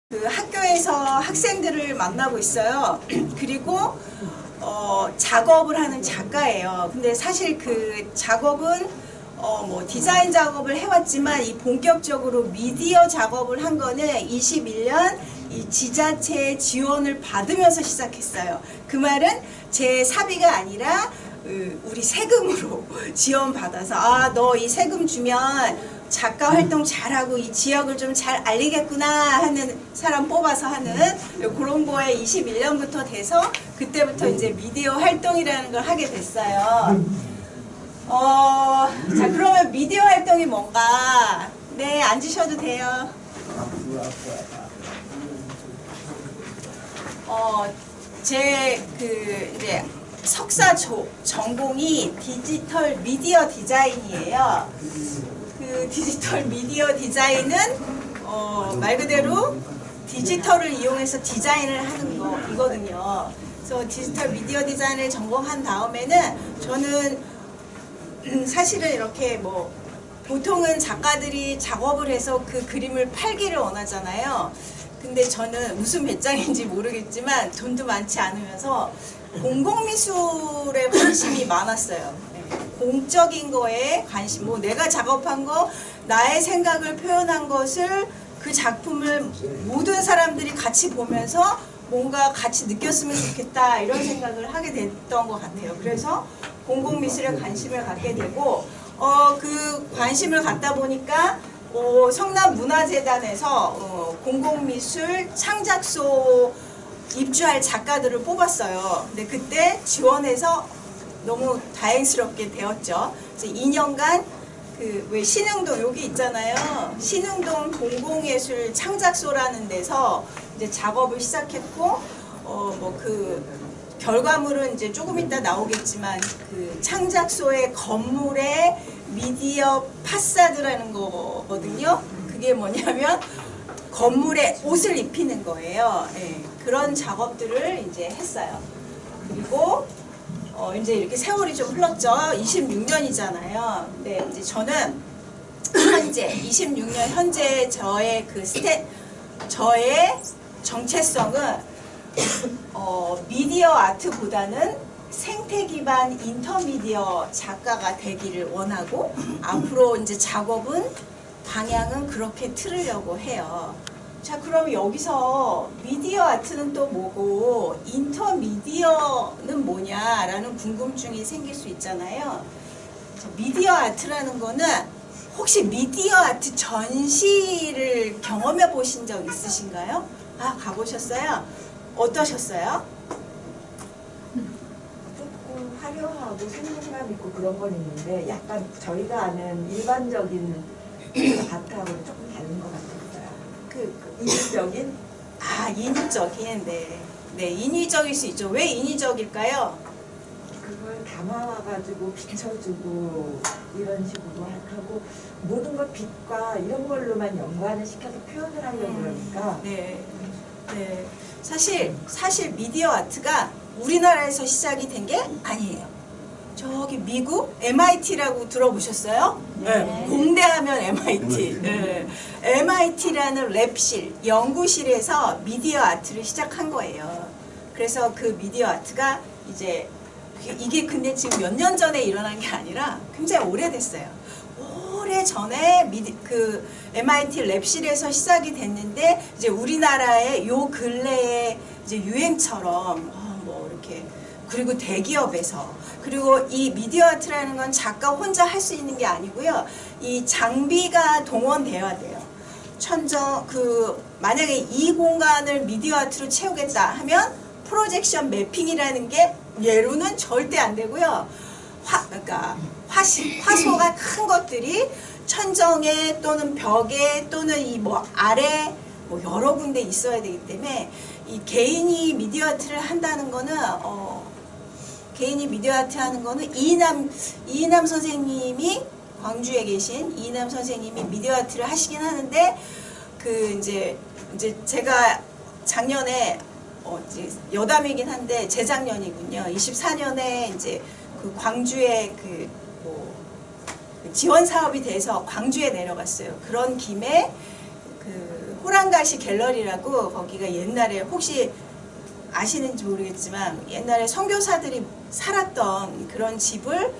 그 학교에서 학생들을 만나고 있어요. 그리고 작업을 하는 작가예요. 근데 사실 그 작업은 뭐 디자인 작업을 해왔지만 이 본격적으로 미디어 작업을 한 거는 21년 이 지자체의 지원을 받으면서 시작했어요. 그 말은 제 사비가 아니라 우리 세금으로 지원받아서 너 이 세금 주면 작가 활동 잘하고 이 지역을 좀 잘 알리겠구나 하는 사람 뽑아서 하는 그런 거에 21년부터 돼서 그때부터 이제 미디어 활동이라는 걸 하게 됐어요. 자, 그러면 미디어 활동이 뭔가? 네, 앉으셔도 돼요. 제 이제 석사 전공이 디지털 미디어 디자인이에요. 그 디지털 미디어 디자인은 말 그대로 디지털을 이용해서 디자인을 하는 거이거든요. 그래서 디지털 미디어 디자인을 전공한 다음에는 저는 사실은 이렇게 뭐 보통은 작가들이 작업을 해서 그 그림을 팔기를 원하잖아요. 근데 저는 무슨 배짱인지 모르겠지만 돈도 많지 않으면서 공공미술에 관심이 많았어요. 공적인 거에 관심, 뭐 내가 작업한 거, 나의 생각을 표현한 것을 그 작품을 모든 사람들이 같이 보면서 뭔가 같이 느꼈으면 좋겠다 이런 생각을 하게 됐던 것 같아요. 그래서 공공미술에 관심을 갖게 되고 그 관심을 갖다 보니까 성남문화재단에서 공공미술 창작소 입주할 작가들을 뽑았어요. 근데 그때 지원해서 너무 다행스럽게 되었죠. 이제 2년간 왜 신흥동 여기 있잖아요. 신흥동 공공예술 창작소라는 데서 이제 작업을 시작했고 뭐 그 결과물은 이제 조금 이따 나오겠지만 그 창작소의 건물에 미디어 파사드라는 거거든요. 그게 뭐냐면 건물에 옷을 입히는 거예요. 네, 그런 작업들을 이제 했어요. 그리고 이제 이렇게 세월이 좀 흘렀죠. 26년이잖아요. 근데 이제 저는 현재 26년 현재 저의 저의 정체성은 미디어 아트보다는 생태 기반 인터미디어 작가가 되기를 원하고 앞으로 이제 작업은 방향은 그렇게 틀으려고 해요. 자, 그럼 여기서 미디어 아트는 또 뭐고 인터미디어는 뭐냐라는 궁금증이 생길 수 있잖아요. 미디어 아트라는 거는 혹시 미디어 아트 전시를 경험해 보신 적 있으신가요? 가보셨어요? 어떠셨어요? 조금 화려하고 생동감 있고 그런 건 있는데 약간 저희가 아는 일반적인 아트하고는 조금 다른 것 같았어요. 인위적인? 인위적인, 네, 인위적일 수 있죠. 왜 인위적일까요? 그걸 담아와가지고 비춰주고 이런 식으로 하고 모든 걸 빛과 이런 걸로만 연관을 시켜서 표현을 하려고 그러니까 네. 사실 미디어 아트가 우리나라에서 시작이 된 게 아니에요. 저기 미국 MIT라고 들어보셨어요? 네. 공대하면 MIT. 네. MIT라는 랩실, 연구실에서 미디어 아트를 시작한 거예요. 그래서 그 미디어 아트가 이제 이게 근데 지금 몇 년 전에 일어난 게 아니라 굉장히 오래됐어요. 오래전에 그 MIT 랩실에서 시작이 됐는데 이제 우리나라의 요 근래에 이제 유행처럼 뭐 이렇게 그리고 대기업에서 그리고 이 미디어 아트라는 건 작가 혼자 할 수 있는 게 아니고요. 이 장비가 동원되어야 돼요. 만약에 이 공간을 미디어 아트로 채우겠다 하면 프로젝션 매핑이라는 게 예로는 절대 안 되고요. 그러니까 화소가 큰 것들이 천정에 또는 벽에 또는 이 아래 뭐 여러 군데 있어야 되기 때문에 이 개인이 미디어 아트를 한다는 거는 개인이 미디어 아트 하는 거는 이인남 선생님이 광주에 계신 이인남 선생님이 미디어 아트를 하시긴 하는데 이제 제가 작년에 이제 여담이긴 한데 재작년이군요. 24년에 이제 그 광주에 지원 사업이 돼서 광주에 내려갔어요. 그런 김에 호랑가시 갤러리라고 거기가 옛날에 혹시 아시는지 모르겠지만 옛날에 선교사들이 살았던 그런 집을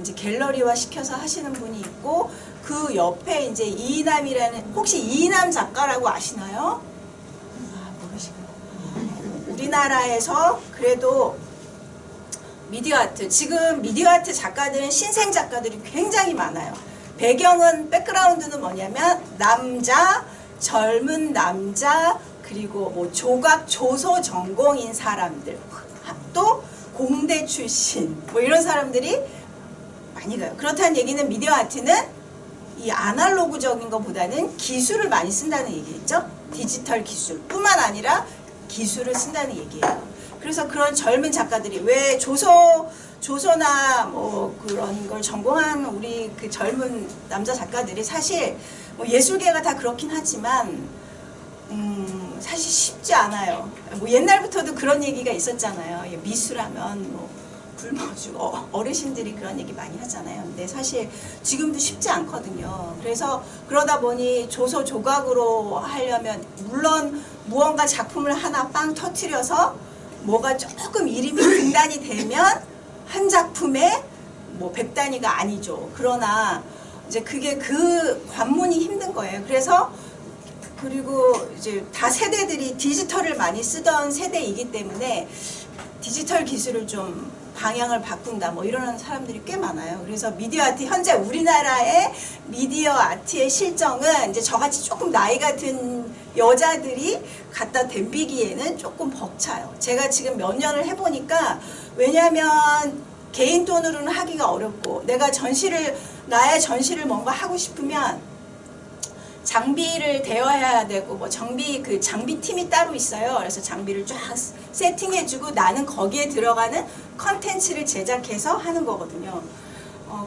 이제 갤러리화 시켜서 하시는 분이 있고 그 옆에 이제 이인남이라는 혹시 이인남 작가라고 아시나요? 아, 모르시구나. 우리나라에서 그래도 미디어 아트 지금 미디어 아트 작가들은 신생 작가들이 굉장히 많아요. 배경은 백그라운드는 뭐냐면 남자 젊은 남자 그리고 뭐 조각 조소 전공인 사람들 또 공대 출신 뭐 이런 사람들이 많이 가요. 그렇다는 얘기는 미디어 아트는 이 아날로그적인 것보다는 기술을 많이 쓴다는 얘기겠죠. 디지털 기술 뿐만 아니라 기술을 쓴다는 얘기예요. 그래서 그런 젊은 작가들이 왜 조소나 뭐 그런 걸 전공한 우리 그 젊은 남자 작가들이 사실 뭐 예술계가 다 그렇긴 하지만 사실 쉽지 않아요. 뭐 옛날부터도 그런 얘기가 있었잖아요. 미술하면 뭐 굶어주고 어르신들이 그런 얘기 많이 하잖아요. 근데 사실 지금도 쉽지 않거든요. 그래서 그러다 보니 조소 조각으로 하려면 물론 무언가 작품을 하나 빵 터트려서 뭐가 조금 이름이 등단이 되면 한 작품에 뭐 100단위가 아니죠. 그러나 이제 그게 그 관문이 힘든 거예요. 그래서 그리고 이제 다 세대들이 디지털을 많이 쓰던 세대이기 때문에 디지털 기술을 좀 방향을 바꾼다 뭐 이러는 사람들이 꽤 많아요. 그래서 미디어 아트 현재 우리나라의 미디어 아트의 실정은 이제 저같이 조금 나이가 든 여자들이 갖다 덤비기에는 조금 벅차요. 제가 지금 몇 년을 해보니까 왜냐하면 개인 돈으로는 하기가 어렵고 내가 나의 전시를 뭔가 하고 싶으면 장비를 대여해야 되고 뭐 장비팀이 따로 있어요. 그래서 장비를 쫙 세팅해주고 나는 거기에 들어가는 컨텐츠를 제작해서 하는 거거든요.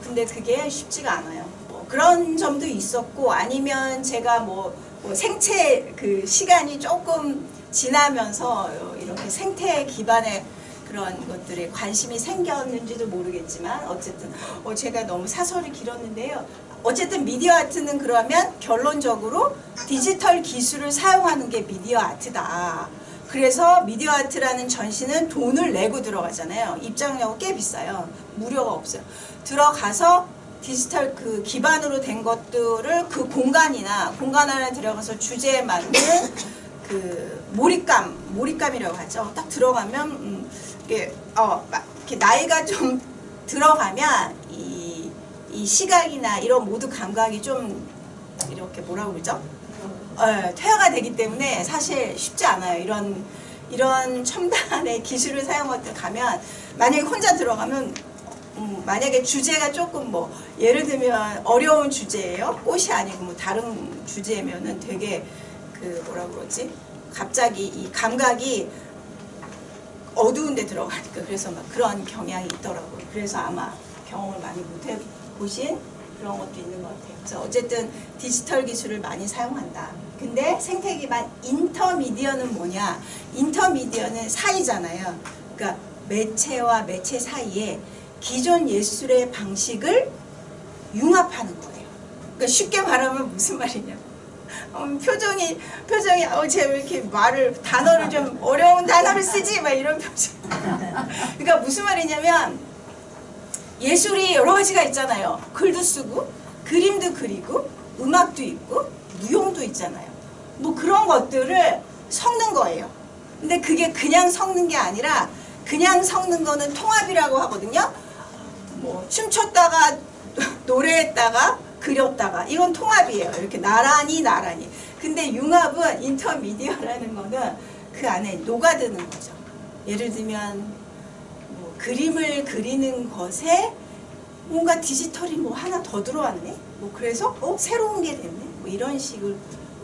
근데 그게 쉽지가 않아요. 뭐 그런 점도 있었고 아니면 제가 뭐 생체 그 시간이 조금 지나면서 이렇게 생태 기반의 그런 것들에 관심이 생겼는지도 모르겠지만 어쨌든 제가 너무 사설이 길었는데요. 어쨌든 미디어 아트는 그러면 결론적으로 디지털 기술을 사용하는 게 미디어 아트다. 그래서 미디어 아트라는 전시는 돈을 내고 들어가잖아요. 입장료가 꽤 비싸요. 무료가 없어요. 들어가서 디지털 그 기반으로 된 것들을 그 공간 안에 들어가서 주제에 맞는 그 몰입감이라고 하죠. 딱 들어가면 이게 이렇게 나이가 좀 들어가면 이 시각이나 이런 모두 감각이 좀 이렇게 뭐라고 그러죠? 퇴화가 되기 때문에 사실 쉽지 않아요. 이런 첨단의 기술을 사용할 때 가면 만약에 혼자 들어가면 만약에 주제가 조금 뭐 예를 들면 어려운 주제예요. 꽃이 아니고 뭐 다른 주제면은 되게 그 뭐라고 그러지? 갑자기 이 감각이 어두운 데 들어가니까 그래서 막 그런 경향이 있더라고요. 그래서 아마 경험을 많이 못 해보신 그런 것도 있는 것 같아요. 그래서 어쨌든 디지털 기술을 많이 사용한다. 근데 생태 기반 인터미디어는 뭐냐? 인터미디어는 사이잖아요. 그러니까 매체와 매체 사이에 기존 예술의 방식을 융합하는 거예요. 그러니까 쉽게 말하면 무슨 말이냐? 표정이 쟤 왜 이렇게 단어를 좀 어려운 단어를 쓰지? 막 이런 표정. 그러니까 무슨 말이냐면 예술이 여러 가지가 있잖아요. 글도 쓰고 그림도 그리고 음악도 있고 무용도 있잖아요. 뭐 그런 것들을 섞는 거예요. 근데 그게 그냥 섞는 게 아니라 그냥 섞는 거는 통합이라고 하거든요. 뭐 춤췄다가 노래했다가 그렸다가 이건 통합이에요. 이렇게 나란히. 근데 융합은 인터미디어라는 거는 그 안에 녹아드는 거죠. 예를 들면 뭐 그림을 그리는 것에 뭔가 디지털이 뭐 하나 더 들어왔네. 뭐 그래서 새로운 게 됐네. 뭐 이런 식으로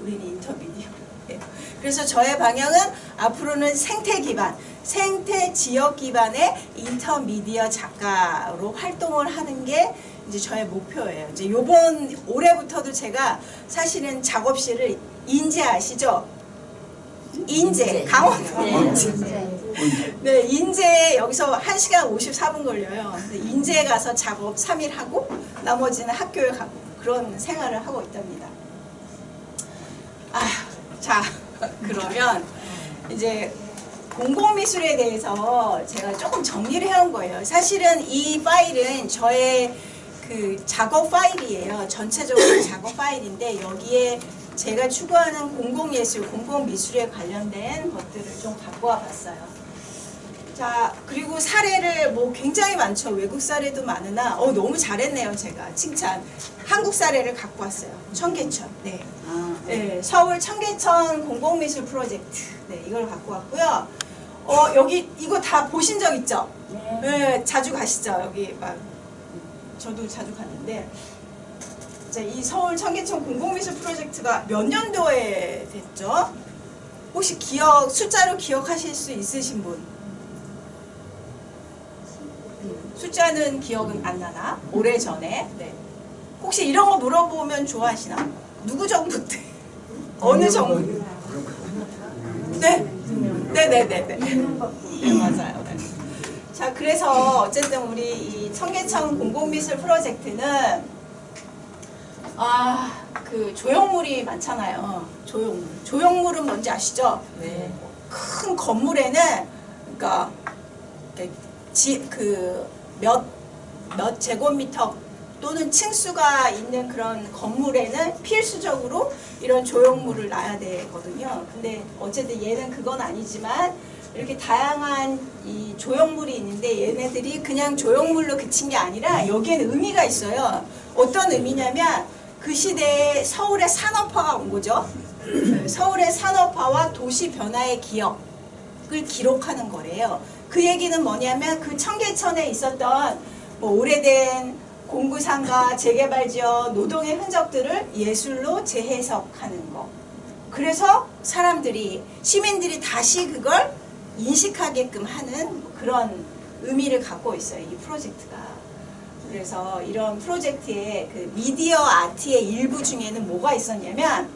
우리는 인터미디어예요. 그래서 저의 방향은 앞으로는 생태 기반, 생태 지역 기반의 인터미디어 작가로 활동을 하는 게 이제 저의 목표예요. 이제 올해부터도 제가 사실은 작업실을 인제 아시죠? 인제, 강원도 인제. 네, 인제 여기서 1시간 54분 걸려요. 인제에 가서 작업 3일 하고 나머지는 학교에 가고 그런 생활을 하고 있답니다. 자, 그러면 이제 공공미술에 대해서 제가 조금 정리를 해온 거예요. 사실은 이 파일은 저의 그 작업 파일이에요. 전체적으로 작업 파일인데 여기에 제가 추구하는 공공예술, 공공미술에 관련된 것들을 좀 갖고 와 봤어요. 자, 그리고 사례를 뭐 굉장히 많죠. 외국 사례도 많으나 너무 잘했네요. 제가 칭찬. 한국 사례를 갖고 왔어요. 청계천. 네. 네, 서울 청계천 공공미술 프로젝트. 네, 이걸 갖고 왔고요. 여기 이거 다 보신 적 있죠? 네. 네, 자주 가시죠. 여기 막 저도 자주 갔는데. 자, 이 서울 청계천 공공미술 프로젝트가 몇 년도에 됐죠? 혹시 숫자로 기억하실 수 있으신 분? 숫자는 기억은 안 나나? 오래전에. 네. 혹시 이런 거 물어보면 좋아하시나? 누구 정부 때? 어느 정부? 네. 네네네네. 네, 맞아요. 네. 자, 그래서 어쨌든 우리 이 청계천 공공미술 프로젝트는 그 조형물이 많잖아요. 조형물. 조형물은 뭔지 아시죠? 네. 큰 건물에는 그러니까 몇 제곱미터 또는 층수가 있는 그런 건물에는 필수적으로 이런 조형물을 놔야 되거든요. 근데 어쨌든 얘는 그건 아니지만 이렇게 다양한 이 조형물이 있는데 얘네들이 그냥 조형물로 그친 게 아니라 여기에는 의미가 있어요. 어떤 의미냐면 그 시대에 서울의 산업화가 온 거죠. 서울의 산업화와 도시 변화의 기억을 기록하는 거래요. 그 얘기는 뭐냐면 그 청계천에 있었던 뭐 오래된 공구상가, 재개발지역, 노동의 흔적들을 예술로 재해석하는 거. 그래서 시민들이 다시 그걸 인식하게끔 하는 그런 의미를 갖고 있어요. 이 프로젝트가. 그래서 이런 프로젝트의 그 미디어 아트의 일부 중에는 뭐가 있었냐면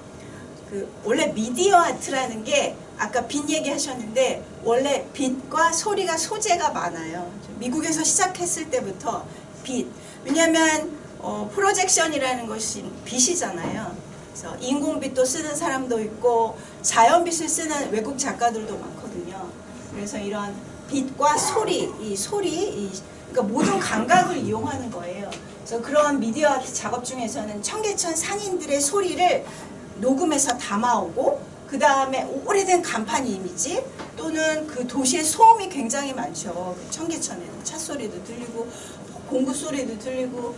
원래 미디어 아트라는 게 아까 빛 얘기하셨는데 원래 빛과 소리가 소재가 많아요. 미국에서 시작했을 때부터 빛. 왜냐하면 프로젝션이라는 것이 빛이잖아요. 그래서 인공빛도 쓰는 사람도 있고 자연빛을 쓰는 외국 작가들도 많거든요. 그래서 이런 빛과 소리, 그러니까 모든 감각을 이용하는 거예요. 그래서 그런 미디어 아트 작업 중에서는 청계천 상인들의 소리를 녹음해서 담아오고 그 다음에 오래된 간판 이미지 또는 그 도시의 소음이 굉장히 많죠. 그 청계천에는 차 소리도 들리고 공구 소리도 들리고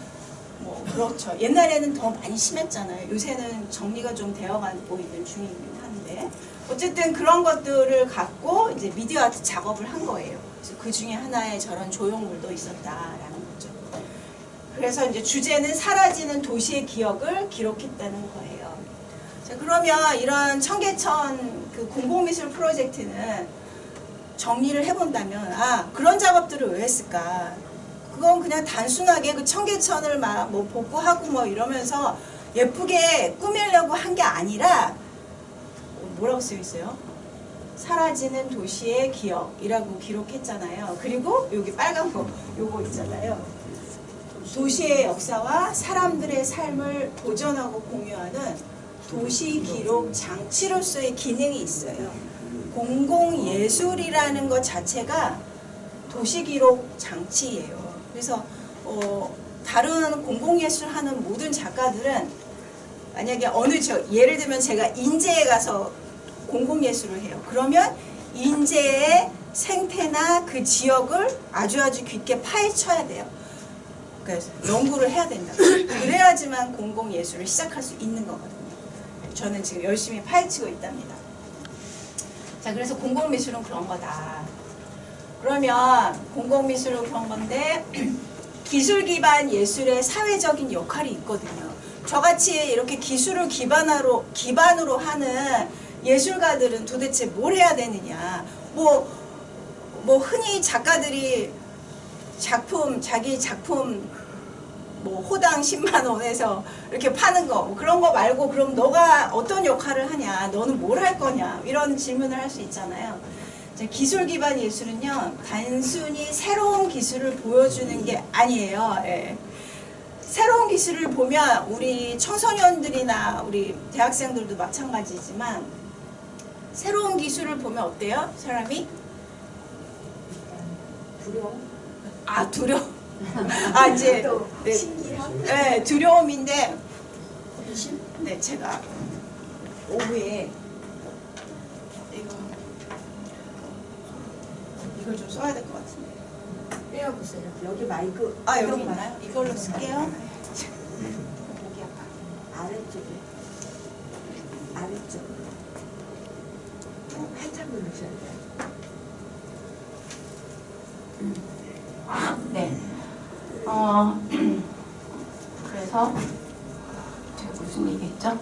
뭐 그렇죠. 옛날에는 더 많이 심했잖아요. 요새는 정리가 좀 되어가고 있는 중이긴 한데 어쨌든 그런 것들을 갖고 이제 미디어 아트 작업을 한 거예요. 그래서 그 중에 하나에 저런 조형물도 있었다라는 거죠. 그래서 이제 주제는 사라지는 도시의 기억을 기록했다는 거예요. 자, 그러면 이런 청계천 그 공공미술 프로젝트는 정리를 해본다면 그런 작업들을 왜 했을까? 그건 그냥 단순하게 그 청계천을 막 뭐 복구하고 뭐 이러면서 예쁘게 꾸미려고 한 게 아니라 뭐라고 쓰여 있어요? 사라지는 도시의 기억이라고 기록했잖아요. 그리고 여기 빨간 거 요거 있잖아요. 도시의 역사와 사람들의 삶을 보존하고 공유하는 도시 기록 장치로서의 기능이 있어요. 공공예술이라는 것 자체가 도시 기록 장치예요. 그래서 다른 공공예술 하는 모든 작가들은 만약에 예를 들면 제가 인제에 가서 공공예술을 해요. 그러면 인제의 생태나 그 지역을 아주 깊게 파헤쳐야 돼요. 그래서 연구를 해야 된다. 그래야지만 공공예술을 시작할 수 있는 거거든요. 저는 지금 열심히 파헤치고 있답니다. 자, 그래서 공공미술은 그런 거다. 그러면 공공미술은 그런 건데 기술 기반 예술의 사회적인 역할이 있거든요. 저같이 이렇게 기술을 기반으로 하는 예술가들은 도대체 뭘 해야 되느냐. 뭐 흔히 작가들이 자기 작품 뭐 호당 10만 원에서 이렇게 파는 거 뭐 그런 거 말고 그럼 너가 어떤 역할을 하냐, 너는 뭘 할 거냐 이런 질문을 할 수 있잖아요. 기술 기반 예술은요 단순히 새로운 기술을 보여주는 게 아니에요. 예. 새로운 기술을 보면 우리 청소년들이나 우리 대학생들도 마찬가지지만 새로운 기술을 보면 어때요? 사람이? 두려움? 아, 두려움. 아, 이제 또 네, 신기함? 네, 두려움인데 네, 제가 오후에 이걸 좀 써야 될 것 같은데. 떼어보세요. 여기 마이크. 아, 여기 이것만. 있나요? 이걸로 쓸게요. 목이 아파. 아래쪽에. 아래쪽. 한참 누르셔야 돼요. 네. 그래서 제가 무슨 얘기했죠?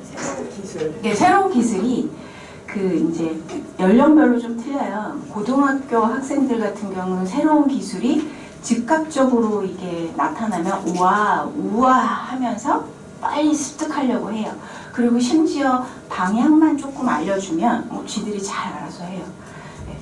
새로운 기술. 네, 새로운 기술이 그 이제 연령별로 좀 틀려요. 고등학교 학생들 같은 경우는 새로운 기술이 즉각적으로 이게 나타나면 우와 하면서 빨리 습득하려고 해요. 그리고 심지어 방향만 조금 알려주면 쥐들이 잘 알아서 해요. 네.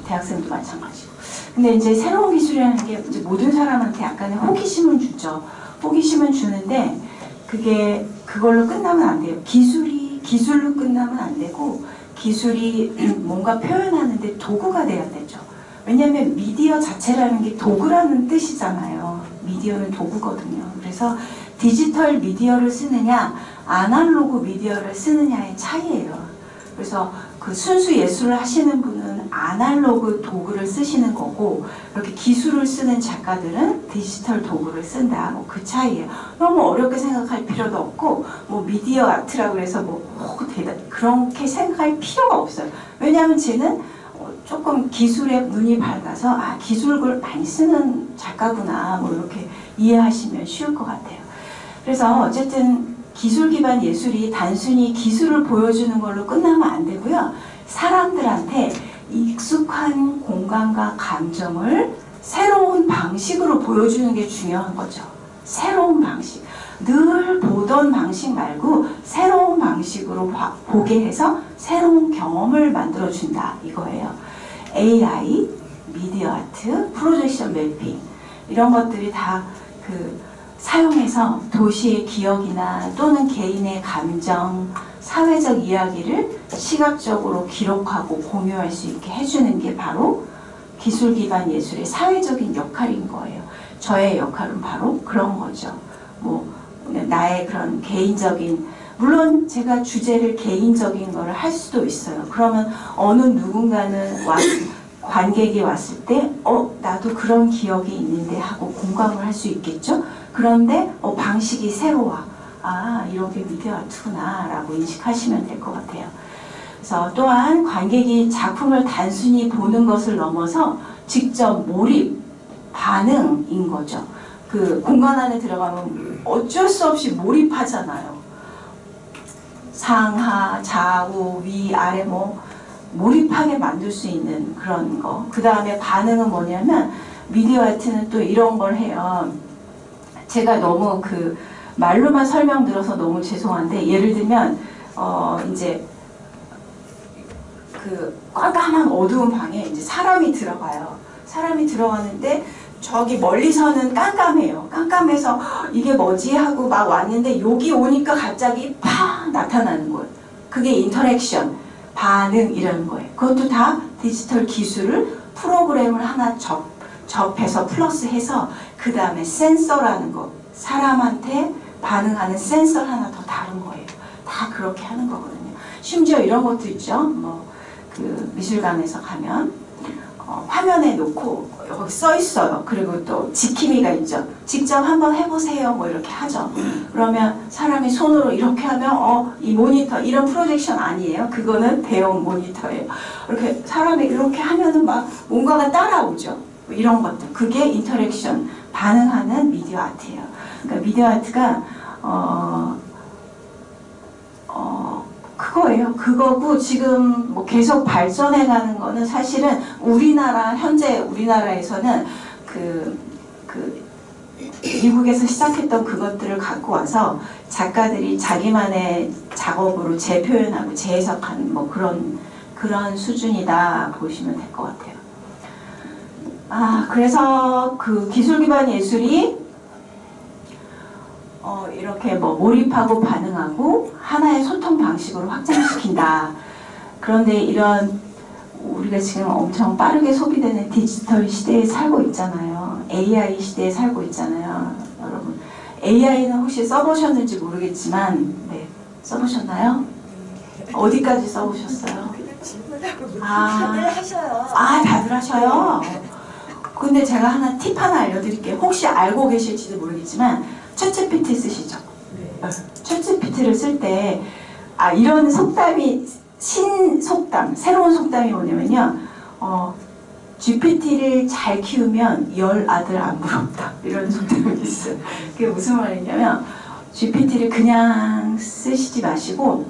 대학생도 마찬가지고. 근데 이제 새로운 기술이라는 게 이제 모든 사람한테 약간의 호기심을 주죠. 호기심을 주는데 그게 그걸로 끝나면 안 돼요. 기술로 끝나면 안 되고 기술이 뭔가 표현하는데 도구가 돼야 되죠. 왜냐하면 미디어 자체라는 게 도구라는 뜻이잖아요. 미디어는 도구거든요. 그래서 디지털 미디어를 쓰느냐 아날로그 미디어를 쓰느냐의 차이예요. 그래서 그 순수 예술을 하시는 분은 아날로그 도구를 쓰시는 거고 이렇게 기술을 쓰는 작가들은 디지털 도구를 쓴다. 뭐 그 차이예요. 너무 어렵게 생각할 필요도 없고 뭐 미디어 아트라고 해서 그렇게 생각할 필요가 없어요. 왜냐하면 쟤는 조금 기술에 눈이 밝아서 아 기술을 많이 쓰는 작가구나 뭐 이렇게 이해하시면 쉬울 것 같아요. 그래서 어쨌든 기술 기반 예술이 단순히 기술을 보여주는 걸로 끝나면 안 되고요. 사람들한테 익숙한 공간과 감정을 새로운 방식으로 보여주는 게 중요한 거죠. 새로운 방식. 늘 보던 방식 말고 새로운 방식으로 보게 해서 새로운 경험을 만들어준다 이거예요. AI, 미디어 아트, 프로젝션 매핑 이런 것들이 다 사용해서 도시의 기억이나 또는 개인의 감정, 사회적 이야기를 시각적으로 기록하고 공유할 수 있게 해주는 게 바로 기술 기반 예술의 사회적인 역할인 거예요. 저의 역할은 바로 그런 거죠. 뭐 나의 그런 개인적인 물론 제가 주제를 개인적인 거를 할 수도 있어요. 그러면 어느 누군가는 관객이 왔을 때 나도 그런 기억이 있는데 하고 공감을 할 수 있겠죠. 그런데 방식이 새로워. 아 이런 게 미디어 아트구나 라고 인식하시면 될 것 같아요. 그래서 또한 관객이 작품을 단순히 보는 것을 넘어서 직접 몰입, 반응인 거죠. 그 공간 안에 들어가면 어쩔 수 없이 몰입하잖아요. 상하, 좌우, 위, 아래 뭐 몰입하게 만들 수 있는 그런 거. 그 다음에 반응은 뭐냐면 미디어 아트는 또 이런 걸 해요. 제가 너무 말로만 설명드려서 너무 죄송한데 예를 들면 이제 깜깜한 어두운 방에 이제 사람이 들어가요. 사람이 들어가는데 저기 멀리서는 깜깜해요. 깜깜해서 이게 뭐지 하고 막 왔는데 여기 오니까 갑자기 팍 나타나는 거예요. 그게 인터랙션, 반응이라는 거예요. 그것도 다 디지털 기술을 프로그램을 하나 접해서 플러스해서 그 다음에 센서라는 거, 사람한테 반응하는 센서 하나 더 다른 거예요. 다 그렇게 하는 거거든요. 심지어 이런 것도 있죠. 미술관에서 가면 화면에 놓고 여기 써 있어요. 그리고 또 지킴이가 있죠. 직접 한번 해보세요. 뭐 이렇게 하죠. 그러면 사람이 손으로 이렇게 하면 이 모니터 이런 프로젝션 아니에요. 그거는 대형 모니터예요. 이렇게 사람이 이렇게 하면은 막 뭔가가 따라오죠. 이런 것들. 그게 인터랙션 반응하는 미디어 아트예요. 그러니까 미디어 아트가 그거예요. 그거고 지금 뭐 계속 발전해가는 거는 사실은 현재 우리나라에서는 미국에서 시작했던 그것들을 갖고 와서 작가들이 자기만의 작업으로 재표현하고 재해석하는 뭐 그런 수준이다 보시면 될 것 같아요. 그래서 기술 기반 예술이 이렇게 뭐 몰입하고 반응하고 하나의 소통 방식으로 확장시킨다. 그런데 이런 우리가 지금 엄청 빠르게 소비되는 디지털 시대에 살고 있잖아요. AI 시대에 살고 있잖아요. 여러분 AI는 혹시 써보셨는지 모르겠지만 네, 써보셨나요? 어디까지 써보셨어요? 그냥 질문하고 아. 다들 하셔요. 아, 다들 하셔요? 근데 제가 팁 하나 알려드릴게요. 혹시 알고 계실지도 모르겠지만 챗GPT 쓰시죠? 네. 챗GPT를 쓸 때 이런 속담이 신속담, 새로운 속담이 뭐냐면요. GPT를 잘 키우면 10아들 안 부럽다. 이런 속담이 있어요. 그게 무슨 말이냐면 GPT를 그냥 쓰시지 마시고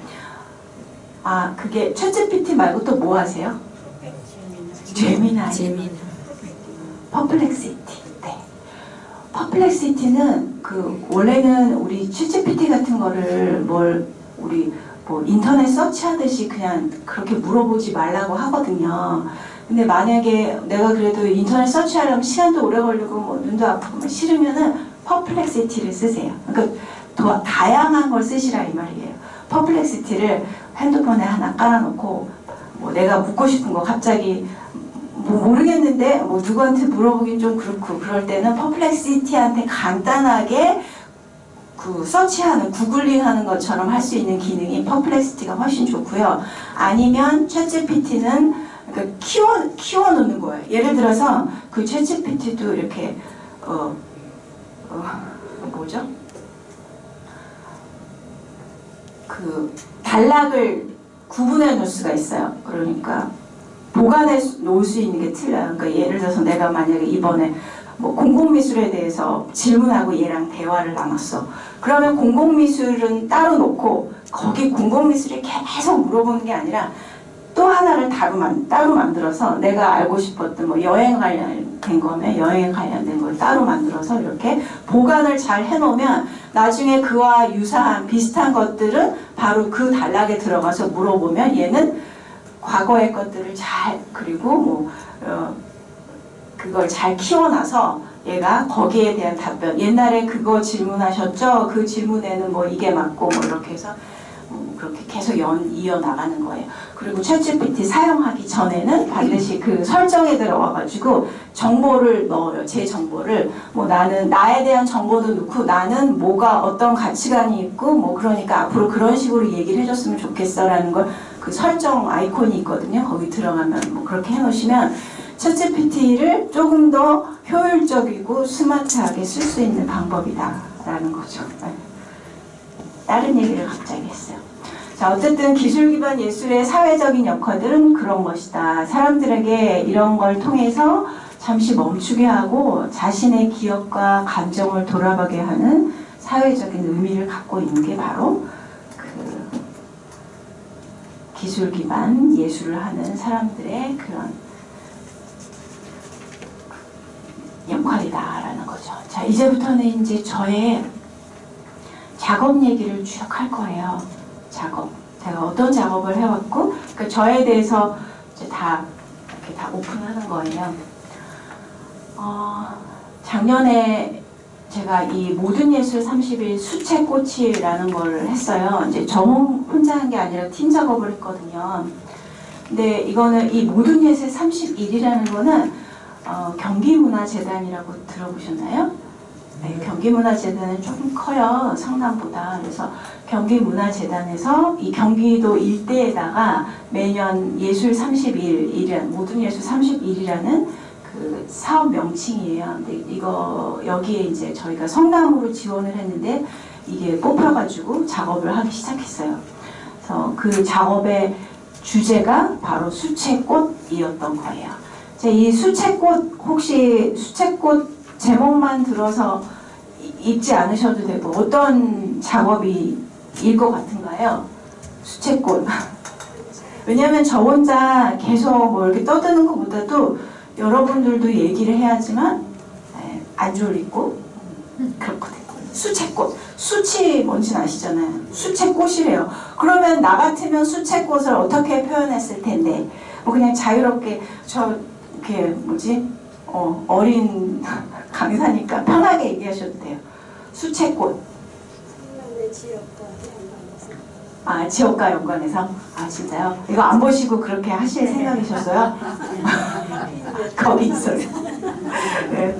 그게 챗GPT 말고 또 뭐 하세요? 제미나이. 퍼플렉시티. 네. 퍼플렉시티는 원래는 우리 챗GPT 같은 거를 우리 뭐 인터넷 서치하듯이 그냥 그렇게 물어보지 말라고 하거든요. 근데 만약에 내가 그래도 인터넷 서치하려면 시간도 오래 걸리고 뭐 눈도 아프고 막 싫으면은 퍼플렉시티를 쓰세요. 그러니까 다양한 걸 쓰시라 이 말이에요. 퍼플렉시티를 핸드폰에 하나 깔아놓고 뭐 내가 묻고 싶은 거 갑자기 뭐 모르겠는데 뭐 누구한테 물어보긴 좀 그렇고 그럴 때는 퍼플렉시티한테 간단하게 서치하는 구글링하는 것처럼 할 수 있는 기능이 퍼플렉시티가 훨씬 좋고요. 아니면 챗GPT는 그러니까 키워놓는 거예요. 예를 들어서 그 챗GPT도 이렇게 뭐죠? 단락을 구분해 놓을 수가 있어요. 그러니까 보관해 놓을 수 있는 게 틀려요. 그러니까 예를 들어서 내가 만약에 이번에 뭐 공공미술에 대해서 질문하고 얘랑 대화를 나눴어. 그러면 공공미술은 따로 놓고 거기 공공미술에 계속 물어보는 게 아니라 또 하나를 따로 만들어서 내가 알고 싶었던 뭐 여행 관련된 거면 여행에 관련된 걸 따로 만들어서 이렇게 보관을 잘 해놓으면 나중에 그와 유사한 비슷한 것들은 바로 그 단락에 들어가서 물어보면 얘는 과거의 것들을 그리고 그걸 잘 키워놔서 얘가 거기에 대한 답변 옛날에 그거 질문하셨죠? 그 질문에는 뭐 이게 맞고 뭐 이렇게 해서 그렇게 계속 이어나가는 거예요. 그리고 챗GPT 사용하기 전에는 반드시 그 설정에 들어가가지고 정보를 넣어요. 제 정보를 나는 나에 대한 정보도 넣고 나는 뭐가 어떤 가치관이 있고 그러니까 앞으로 그런 식으로 얘기를 해줬으면 좋겠어라는 걸 그 설정 아이콘이 있거든요. 거기 들어가면 그렇게 해놓으시면 챗GPT를 조금 더 효율적이고 스마트하게 쓸 수 있는 방법이다라는 거죠. 다른 얘기를 갑자기 했어요. 자, 어쨌든 기술 기반 예술의 사회적인 역할들은 그런 것이다. 사람들에게 이런 걸 통해서 잠시 멈추게 하고 자신의 기억과 감정을 돌아보게 하는 사회적인 의미를 갖고 있는 게 바로 기술 기반 예술을 하는 사람들의 그런 역할이다라는 거죠. 자, 이제부터는 이제 저의 작업 얘기를 쭉 할 거예요. 작업. 제가 어떤 작업을 해왔고, 그러니까 저에 대해서 이제 이렇게 다 오픈하는 거예요. 작년에 제가 이 모든 예술 30일 수채꽃이라는 걸 했어요. 이제 저 혼자 한 게 아니라 팀 작업을 했거든요. 근데 이거는 이 모든 예술 30일이라는 거는 경기문화재단이라고 들어보셨나요? 네, 경기문화재단은 조금 커요. 성남보다. 그래서 경기문화재단에서 이 경기도 일대에다가 매년 예술 30일, 모든 예술 30일이라는 그 사업 명칭이에요. 근데 여기에 이제 저희가 성남으로 지원을 했는데 이게 뽑혀가지고 작업을 하기 시작했어요. 그래서 그 작업의 주제가 바로 수채꽃이었던 거예요. 이 수채꽃, 혹시 수채꽃 제목만 들어서 읽지 않으셔도 되고 어떤 작업일 것 같은가요? 수채꽃. 왜냐하면 저 혼자 계속 이렇게 떠드는 것보다도 여러분들도 얘기를 해야지만 안 졸리고 그렇거든요. 수채꽃. 수치 뭔지는 아시잖아요. 수채꽃이래요. 그러면 나 같으면 수채꽃을 어떻게 표현했을 텐데 그냥 자유롭게 어린 강사니까 편하게 얘기하셔도 돼요. 수채꽃. 지역과 연관해서? 진짜요? 이거 안 보시고 그렇게 하실 생각이셨어요? 거기 있어요. 네.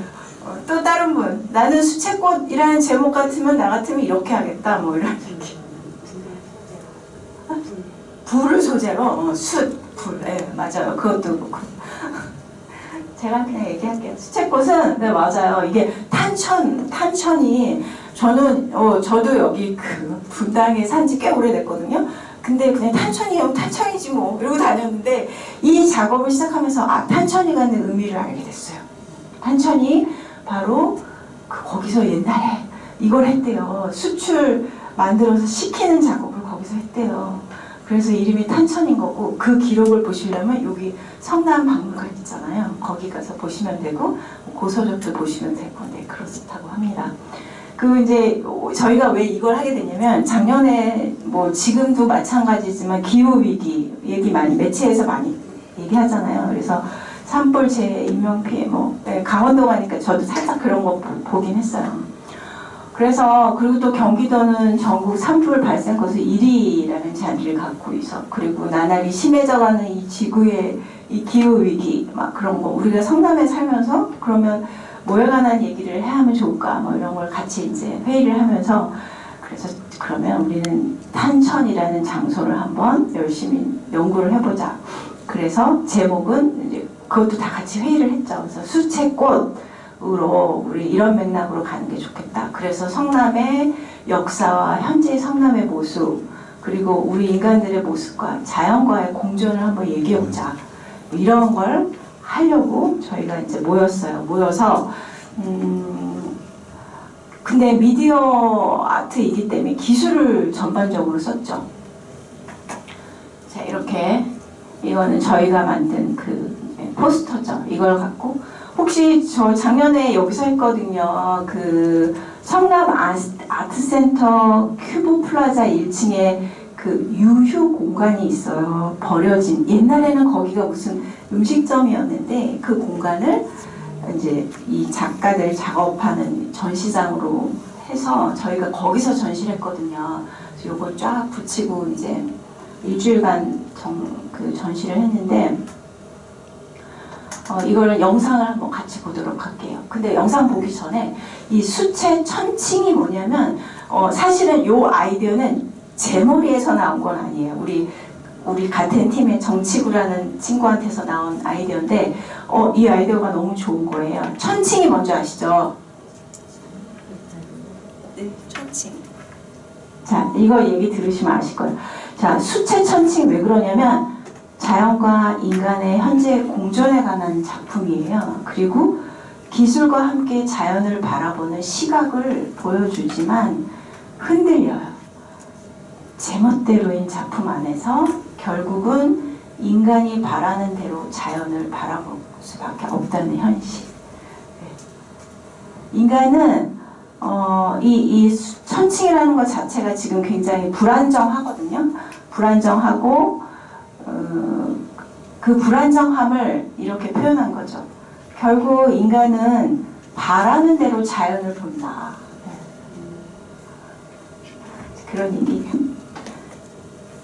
또 다른 분, 나는 수채꽃이라는 제목 같으면 나 같으면 이렇게 하겠다, 뭐 이런 얘기. 불을 소재로, 불, 맞아요. 그것도 그렇고. 제가 그냥 얘기할게요. 수채꽃은, 네, 맞아요. 이게 탄천이, 저도 여기 분당에 산지 꽤 오래됐거든요. 근데 그냥 탄천이지 뭐, 이러고 다녔는데, 이 작업을 시작하면서, 탄천이 갖는 의미를 알게 됐어요. 탄천이 바로, 거기서 옛날에 이걸 했대요. 수출 만들어서 식히는 작업을 거기서 했대요. 그래서 이름이 탄천인 거고, 그 기록을 보시려면 여기 성남박물관 있잖아요. 거기 가서 보시면 되고, 고서적도 보시면 되고, 네, 그렇다고 합니다. 이제 저희가 왜 이걸 하게 됐냐면, 작년에 뭐 지금도 마찬가지지만 기후위기 얘기 많이, 매체에서 많이 얘기하잖아요. 그래서 산불 재해, 인명피해, 강원도 가니까 저도 살짝 그런 거 보긴 했어요. 그래서 그리고 또 경기도는 전국 산불 발생 건수 1위라는 자리를 갖고 있어. 그리고 나날이 심해져가는 이 지구의 이 기후 위기 막 그런 거 우리가 성남에 살면서 그러면 뭐에 관한 얘기를 해야 하면 좋을까 뭐 이런 걸 같이 이제 회의를 하면서 그래서 그러면 우리는 탄천이라는 장소를 한번 열심히 연구를 해보자. 그래서 제목은 이제 그것도 다 같이 회의를 했죠. 그래서 수채꽃으로 우리 이런 맥락으로 가는 게 좋겠다. 그래서 성남의 역사와 현재 성남의 모습 그리고 우리 인간들의 모습과 자연과의 공존을 한번 얘기해보자. 이런 걸 하려고 저희가 이제 모였어요. 모여서 근데 미디어 아트이기 때문에 기술을 전반적으로 썼죠. 자, 이렇게 이거는 저희가 만든 그 포스터죠. 이걸 갖고 혹시 저 작년에 여기서 했거든요. 그 성남 아트센터 큐브 플라자 1층에 그 유휴 공간이 있어요. 버려진 옛날에는 거기가 무슨 음식점이었는데 그 공간을 이제 이 작가들 작업하는 전시장으로 해서 저희가 거기서 전시를 했거든요. 그래서 요거 쫙 붙이고 이제 일주일간 그 전시를 했는데 이거를 영상을 한번 같이 보도록 할게요. 근데 영상 보기 전에 이 수채 천칭이 뭐냐면 사실은 요 아이디어는 제 머리에서 나온 건 아니에요. 우리 같은 팀의 정치구라는 친구한테서 나온 아이디어인데 이 아이디어가 너무 좋은 거예요. 천칭이 뭔지 아시죠? 네, 천칭. 자, 이거 얘기 들으시면 아실 거예요. 자, 수채 천칭 왜 그러냐면 자연과 인간의 현재 공존에 관한 작품이에요. 그리고 기술과 함께 자연을 바라보는 시각을 보여주지만 흔들려요. 제멋대로인 작품 안에서 결국은 인간이 바라는 대로 자연을 바라볼 수밖에 없다는 현실. 인간은 이 천칭이라는 것 자체가 지금 굉장히 불안정하거든요. 불안정하고 그 불안정함을 이렇게 표현한 거죠. 결국 인간은 바라는 대로 자연을 본다. 그런 얘기.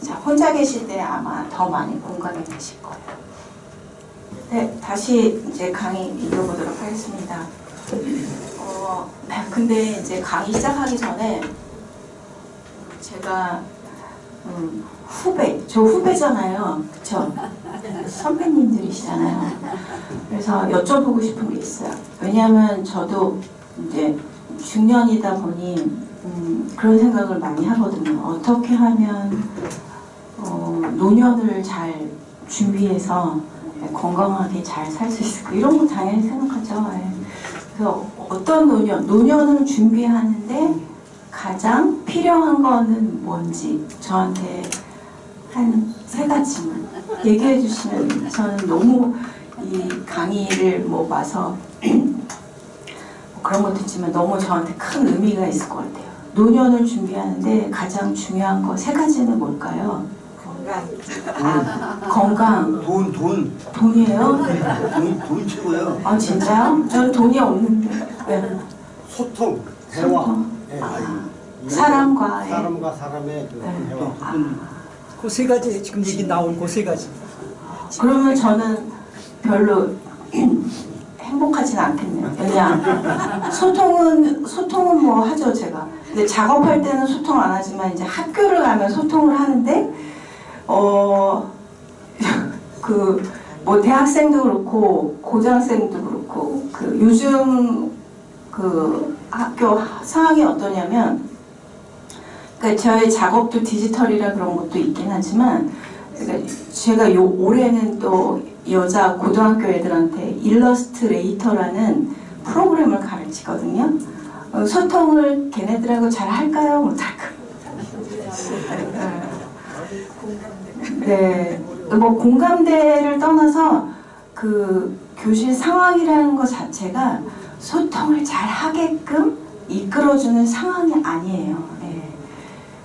자, 혼자 계실 때 아마 더 많이 공감이 되실 거예요. 네, 다시 이제 강의 이어보도록 하겠습니다. 근데 이제 강의 시작하기 전에 제가 저 후배잖아요. 그쵸? 선배님들이시잖아요. 그래서 여쭤보고 싶은 게 있어요. 왜냐하면 저도 이제 중년이다 보니 그런 생각을 많이 하거든요. 어떻게 하면 노년을 잘 준비해서 건강하게 잘 살 수 있을까? 이런 거 당연히 생각하죠. 그래서 어떤 노년을 준비하는데 가장 필요한 거는 뭔지 저한테 한 3가지만 얘기해 주시면 저는 너무 이 강의를 봐서 그런 것도 있지만 너무 저한테 큰 의미가 있을 것 같아요. 노년을 준비하는데 가장 중요한 거 3가지는 뭘까요? 건강. 돈이에요? 돈 최고요. 아 진짜요? 저는 돈이 없는데. 네. 소통, 대화. 소통. 네, 사람과의 사람과 사람의 그 네. 대화. 그 세 가지 지금 얘기 나온 그 세 가지. 그러면 저는 별로 행복하진 않겠네요. 왜냐 소통은 뭐 하죠 제가. 근데 작업할 때는 소통 안 하지만 이제 학교를 가면 소통을 하는데 그 뭐 대학생도 그렇고 고등학생도 그렇고 그 요즘 그 학교 상황이 어떠냐면 그러니까 저의 작업도 디지털이라 그런 것도 있긴 하지만 그러니까 제가 올해는 또 여자 고등학교 애들한테 일러스트레이터라는 프로그램을 가르치거든요. 소통을 걔네들하고 잘 할까요? 못할까요? 네, 뭐 공감대를 떠나서 그 교실 상황이라는 것 자체가 소통을 잘 하게끔 이끌어주는 상황이 아니에요. 네.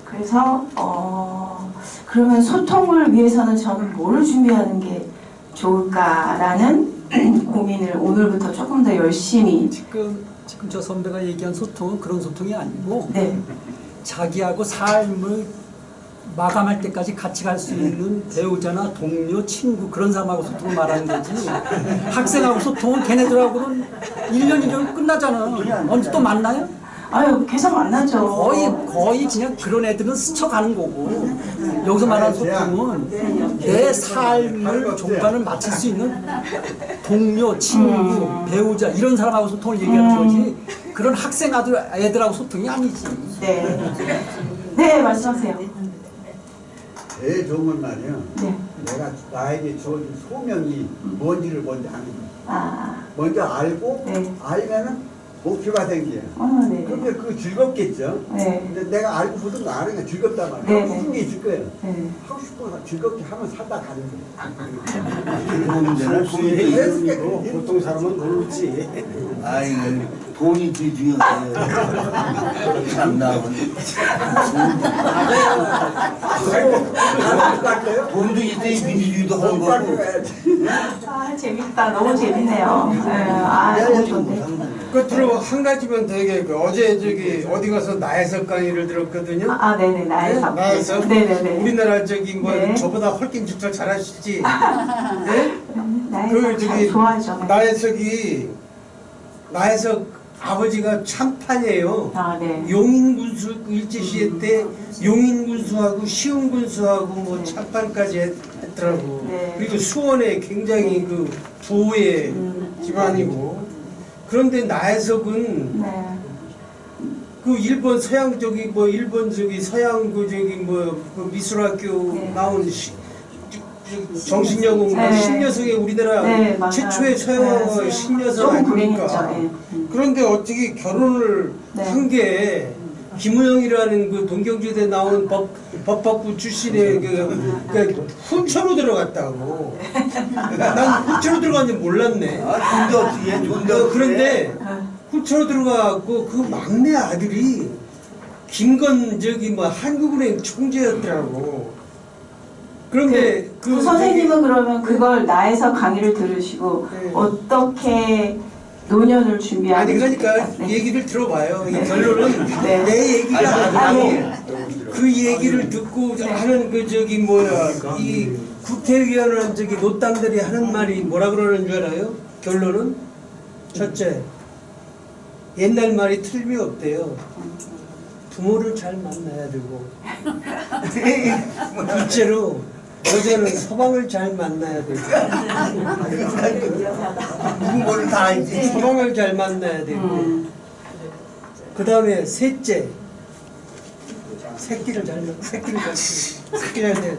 그래서 그러면 소통을 위해서는 저는 뭐를 준비하는 게 좋을까라는 고민을 오늘부터 조금 더 열심히. 지금 저 선배가 얘기한 소통은 그런 소통이 아니고 네. 자기하고 삶을 마감할 때까지 같이 갈 수 있는 배우자나 동료, 친구 그런 사람하고 소통을 말하는 거지. 학생하고 소통은 걔네들하고는 1년 2년 끝나잖아. 언제 또 만나요? 아유 계속 만나죠. 거의 그냥 그런 애들은 스쳐가는 거고 여기서 말하는 소통은 내 삶을 종반을 마칠 수 있는 동료, 친구, 배우자 이런 사람하고 소통을 얘기하는 거지 그런 학생 애들하고 소통이 아니지. 네. 네 말씀하세요. 제일 좋은 건 말이에요. 네. 내가 나에게 주어진 소명이 뭔지를 먼저 하는 거예요. 아. 먼저 알고 네. 알면은 목표가 생겨요. 네. 그러면 그거 즐겁겠죠. 네. 근데 내가 알고 보던 거 아는 게 즐겁단 말이에요. 네. 하고 싶은 게 있을 거예요. 네. 하고 싶은 거 즐겁게 하면 살다 가는 거예요. 그 문제는 소리고 보통 사람은 모르지. 아이 돈이 제일 중요해요. 참나. 돈도 있대 민주주의도 하는 거고. 아 재밌다. 너무 재밌네요. 네. 아 너무 좋네. 끝으로 한 가지면 되게 어제 저기 어디 가서 나혜석 강의를 들었거든요. 아 네네 나혜석. 나혜석. 네네네. 우리나라 저기 뭐 네. 저보다 훨씬 직접 잘하시지. 나혜석 그 잘 저기 좋아하죠. 나혜석 아버지가 참판이에요. 아 네. 용인군수 일제시대 때 용인군수하고 시흥군수하고 뭐 참판까지 했더라고. 네. 그리고 수원에 굉장히 그 부의 집안이고. 그런데 나혜석은 네. 그 일본 서양 저기 뭐 일본 저기 서양 그 저기 뭐 그 미술학교 네. 나온 정신여공 네. 신여성의 우리나라 네, 맞아요. 최초의 서양 네. 신여성 좀 아닙니까? 불행했죠. 네. 그런데 어떻게 결혼을 네. 한 게 김우영이라는 그 동경지대 나온 법학부 출신의 그 훈처로 들어갔다고. 난 훈처로 들어갔는지 몰랐네. 근데 어떻게 해? 근데 그런데 훈처로 들어가고 그 막내 아들이 김건 저기 뭐 한국은행 총재였더라고. 그런데 그 선생님은 그러면 그걸 나에서 강의를 들으시고 네. 어떻게 노년을 준비하는 아니 그러니까 네. 얘기를 들어봐요. 이 네. 결론은 네. 내 얘기가 아니고 네. 그 얘기를 듣고 하는 그 저기 뭐야 이 국회의원은 저기 노땅들이 하는 말이 뭐라 그러는 줄 알아요? 결론은 첫째 옛날 말이 틀림이 없대요. 부모를 잘 만나야 되고 둘째로 여자는 서방을 잘 만나야 되고 부모를 다 알지. 서방을 잘 만나야 되고 그 다음에 셋째 새끼를 잘 내야 돼.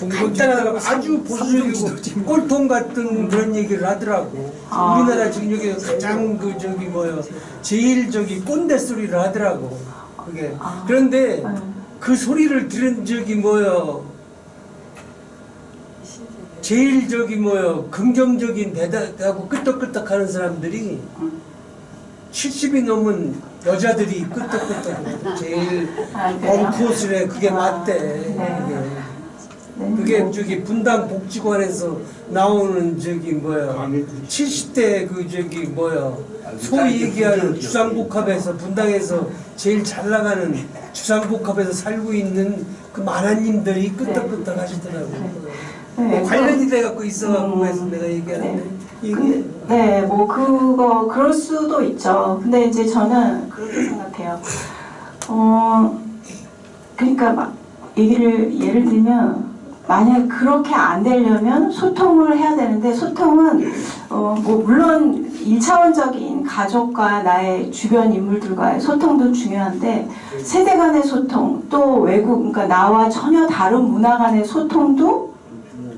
간단하다고 아주 보수적이고 꼴통 같은 그런 얘기를 하더라고. 아. 우리나라 지금 여기서 가장 그 저기 뭐야 제일 저기 꼰대 소리를 하더라고. 그게 그런데 그 소리를 들은 저기 뭐야 제일 저기 뭐야 긍정적인 대답하고 끄떡끄떡하는 사람들이 70이 넘은 여자들이 끄떡끄떡 제일 아, 그래요? 엉코스레 그게 맞대. 네. 그게. 네. 그게 저기 분당 복지관에서 나오는 저기 뭐야 70대 그 저기 뭐야 소위 얘기하는 주상복합에서 분당에서 제일 잘 나가는 주상복합에서 살고 있는 그 만화님들이 끄떡끄떡 하시더라고요. 네, 관련이 돼갖고 있어갖고 해서 내가 얘기하는데 이게 네, 뭐 그럴 수도 있죠. 근데 이제 저는 그렇게 생각해요. 그러니까 막 예를 들면 만약 그렇게 안 되려면 소통을 해야 되는데 소통은 뭐 물론 1차원적인 가족과 나의 주변 인물들과의 소통도 중요한데 세대 간의 소통 또 외국 그러니까 나와 전혀 다른 문화 간의 소통도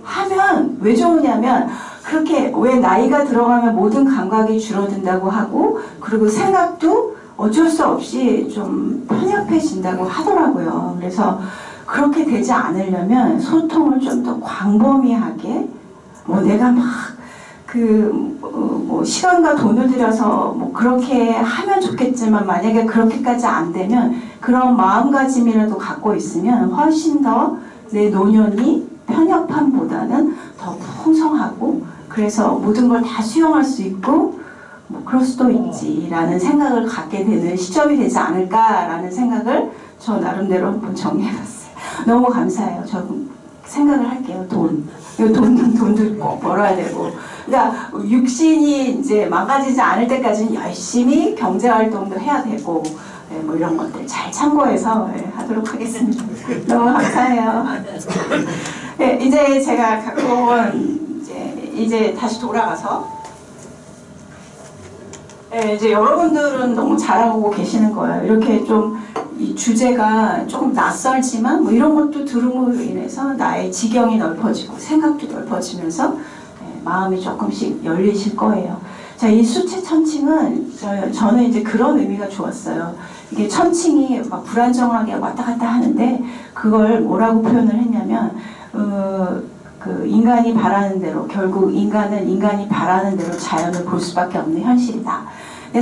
하면 왜 좋으냐면 그렇게 왜 나이가 들어가면 모든 감각이 줄어든다고 하고 그리고 생각도 어쩔 수 없이 좀 편협해진다고 하더라고요. 그래서 그렇게 되지 않으려면 소통을 좀 더 광범위하게 뭐 내가 막 뭐 시간과 돈을 들여서 뭐 그렇게 하면 좋겠지만 만약에 그렇게까지 안 되면 그런 마음가짐이라도 갖고 있으면 훨씬 더 내 노년이 편협함보다는 더 풍성하고 그래서 모든 걸 다 수용할 수 있고 뭐 그럴 수도 있지라는 생각을 갖게 되는 시점이 되지 않을까라는 생각을 저 나름대로 한번 정리해봤어요. 너무 감사해요. 저 생각을 할게요. 돈도 꼭 벌어야 되고. 그러니까 육신이 이제 망가지지 않을 때까지는 열심히 경제 활동도 해야 되고 네, 뭐 이런 것들 잘 참고해서 네, 하도록 하겠습니다. 너무 감사해요. 네, 이제 제가 갖고 온 이제 다시 돌아가서 네, 이제 여러분들은 너무 잘하고 계시는 거예요. 이렇게 좀 이 주제가 조금 낯설지만 뭐 이런 것도 들음으로 인해서 나의 지경이 넓어지고 생각도 넓어지면서 네, 마음이 조금씩 열리실 거예요. 자, 이 수체 천칭은 저는 이제 그런 의미가 좋았어요. 이게 천칭이 막 불안정하게 왔다 갔다 하는데 그걸 뭐라고 표현을 했냐면 그 인간이 바라는 대로 결국 인간은 인간이 바라는 대로 자연을 볼 수밖에 없는 현실이다.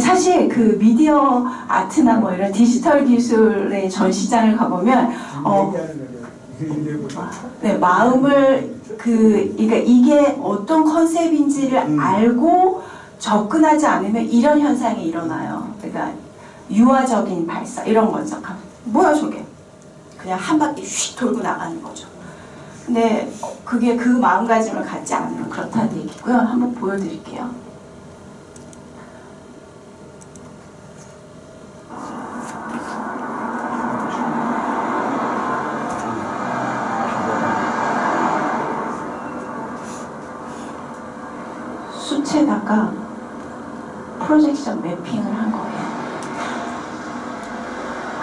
사실 그 미디어 아트나 뭐 이런 디지털 기술의 전시장을 가보면 네, 마음을 그러니까 이게 어떤 컨셉인지를 알고 접근하지 않으면 이런 현상이 일어나요. 그러니까 유화적인 발사 이런 거죠. 뭐야 저게? 그냥 한 바퀴 휙 돌고 나가는 거죠. 근데 그게 그 마음가짐을 갖지 않으면 그렇다는 얘기고요. 한번 보여드릴게요. 수채다가 프로젝션 매핑을 한 거예요.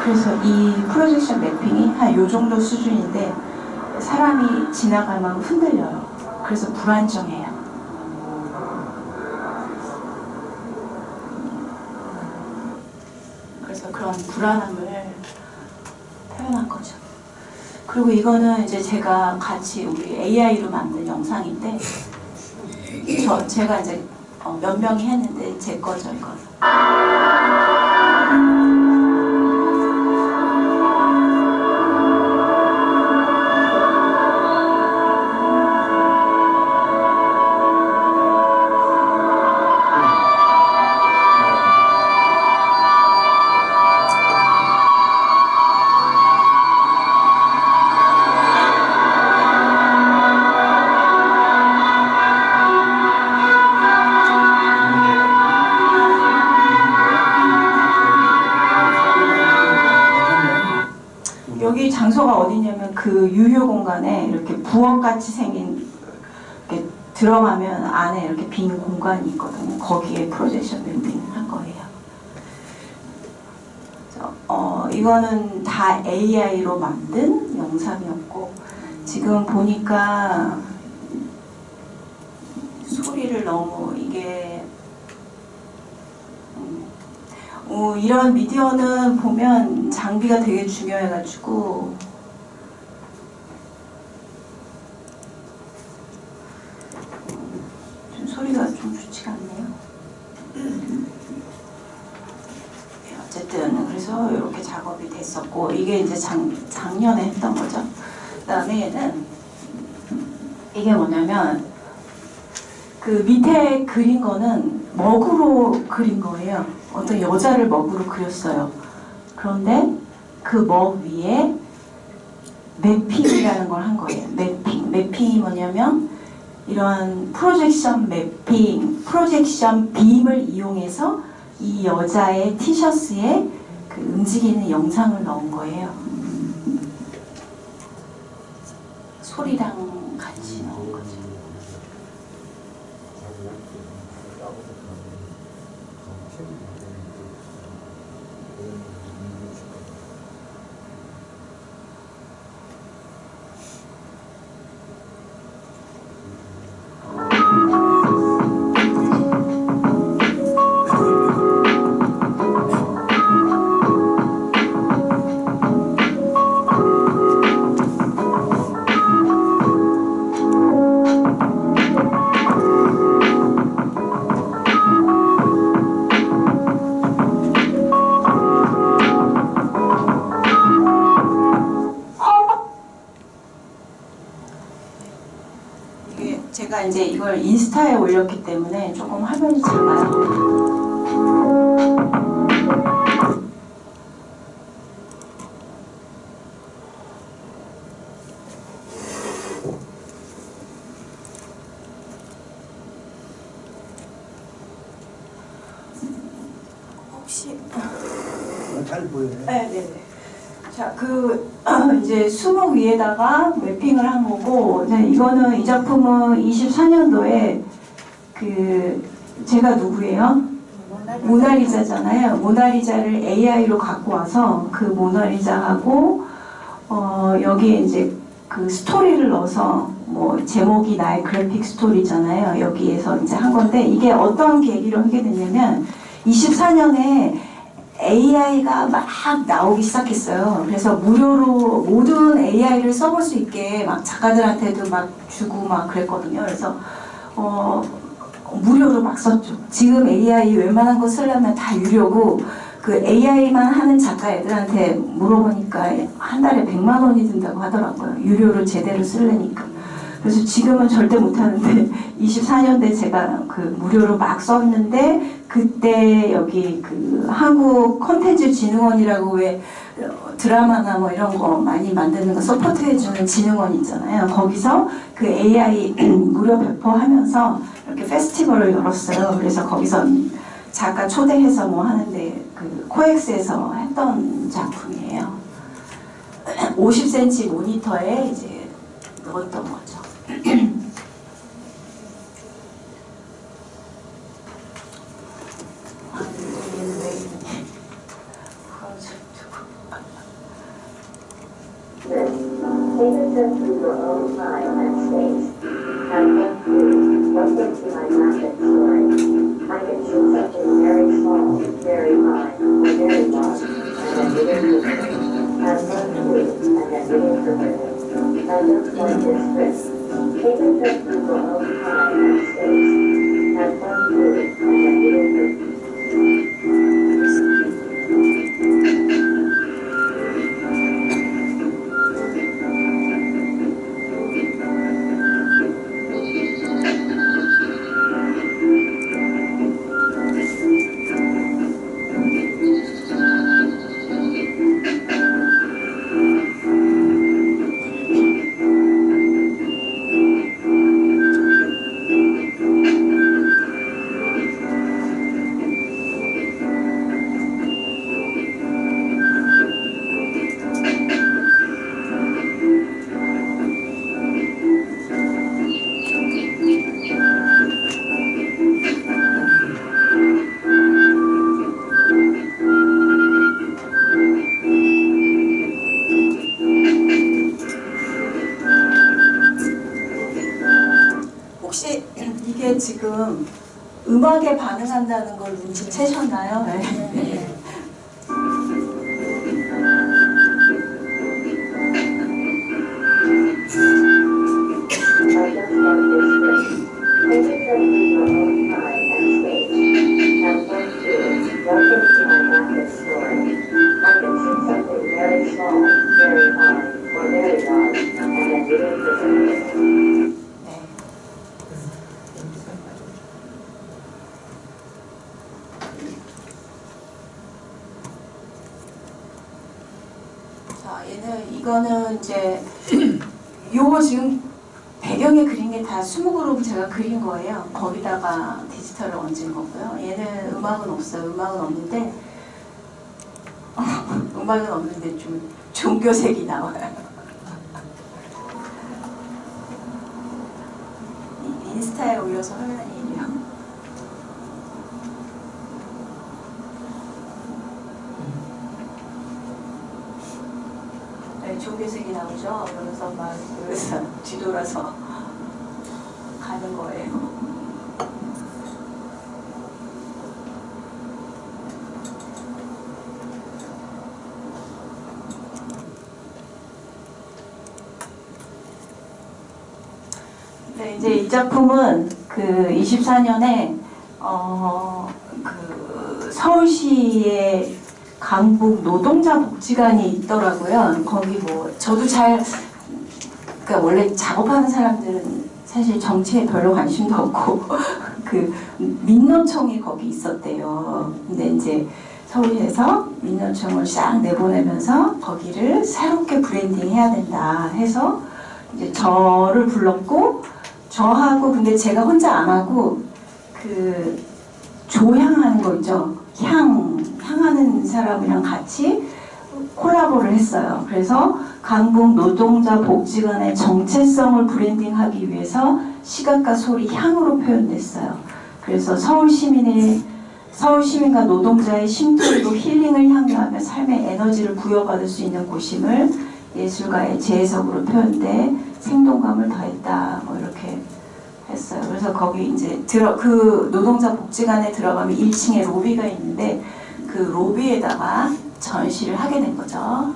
그래서 이 프로젝션 매핑이 한 요 정도 수준인데 사람이 지나가면 흔들려요. 그래서 불안정해요. 그래서 그런 불안함을 표현한 거죠. 그리고 이거는 이제 제가 같이 우리 AI로 만든 영상인데 제가 이제 몇 명이 했는데 제 거죠 이거. 여기 장소가 어디냐면 그 유휴 공간에 이렇게 부엌같이 생긴 이렇게 들어가면 안에 이렇게 빈 공간이 있거든요. 거기에 프로젝션 매핑을 한 거예요. 그래서 이거는 다 AI로 만든 영상이었고 지금 보니까 소리를 너무 이게 이런 미디어는 보면 장비가 되게 중요해가지고 좀 소리가 좀 좋지가 않네요. 어쨌든 그래서 이렇게 작업이 됐었고 이게 이제 작년에 했던 거죠. 그다음에 얘는 이게 뭐냐면 그 밑에 그린 거는 먹으로 그린 거예요. 어떤 여자를 먹으로 그렸어요. 그런데 그 먹 위에 매핑이라는 걸 한 거예요. 매핑이 뭐냐면 이러한 프로젝션 매핑, 프로젝션 빔을 이용해서 이 여자의 티셔츠에 그 움직이는 영상을 넣은 거예요. 소리랑 같이 넣은 거죠. 제가 이제 이걸 인스타에 올렸기 때문에 조금 화면이 작아요. 혹시 잘 보여요. 네네네. 자, 이제 수목 위에다가 맵핑을 한 거고, 이제 이거는 이 작품은 24년도에 제가 누구예요? 모나리자잖아요. 모나리자를 AI로 갖고 와서 그 모나리자하고 여기에 이제 그 스토리를 넣어서 뭐 제목이 나의 그래픽 스토리잖아요. 여기에서 이제 한 건데 이게 어떤 계기로 하게 됐냐면 24년에 AI가 막 나오기 시작했어요. 그래서 무료로 모든 AI를 써볼 수 있게 막 작가들한테도 막 주고 막 그랬거든요. 그래서 무료로 막 썼죠. 지금 AI 웬만한 거 쓰려면 다 유료고 그 AI만 하는 작가 애들한테 물어보니까 한 달에 100만 원이 든다고 하더라고요. 유료로 제대로 쓰려니까. 그래서 지금은 절대 못하는데 24년대 제가 그 무료로 막 썼는데 그때 여기 그 한국 콘텐츠진흥원이라고 왜 드라마나 뭐 이런 거 많이 만드는 거 서포트해주는 진흥원 있잖아요. 거기서 그 AI 무료 배포하면서 이렇게 페스티벌을 열었어요. 그래서 거기서 작가 초대해서 뭐 하는데 그 코엑스에서 했던 작품이에요. 50cm 모니터에 이제 넣었던 거죠. Even since we were all time and space, have one clue, what gets behind that story. I can see something very small, very high, or very large, and then we interpret it. Have one clue, and then we interpret it. I just like this script. Even since we were all time and space, have one clue, and then we interpret it. 혹시 이게 지금 음악에 반응한다는 걸 눈치채셨나요? 네. 얘는 이거는 이제 요거 지금 배경에 그린 게 다 20그룹 제가 그린 거예요. 거기다가 디지털을 얹은 거고요. 얘는 음악은 없어요. 음악은 없는데 음악은 없는데 좀 종교색이 나와요. 인스타에 올려서 하는 일이요. 네, 종교색이 나오죠. 그러면서 막 그래서 뒤돌아서 가는 거예요. 네, 이제 이 작품은 그 24년에 그 서울시의 강북 노동자 복지관이 있더라고요. 거기 뭐 저도 잘 그러니까 원래 작업하는 사람들은 사실 정치에 별로 관심도 없고 그 민노총이 거기 있었대요. 근데 이제 서울시에서 민노총을 싹 내보내면서 거기를 새롭게 브랜딩 해야 된다 해서 이제 저를 불렀고 저하고 근데 제가 혼자 안 하고 그 조향하는 거 있죠. 향하는 사람이랑 같이 콜라보를 했어요. 그래서 강북 노동자 복지관의 정체성을 브랜딩하기 위해서 시각과 소리, 향으로 표현됐어요. 그래서 서울 시민과 노동자의 심토리로 힐링을 향유하며 삶의 에너지를 부여받을 수 있는 곳임을 예술가의 재해석으로 표현돼 생동감을 더했다. 뭐 이렇게 했어요. 그래서 거기 이제 그 노동자 복지관에 들어가면 1층에 로비가 있는데 그 로비에다가 전시를 하게 된 거죠.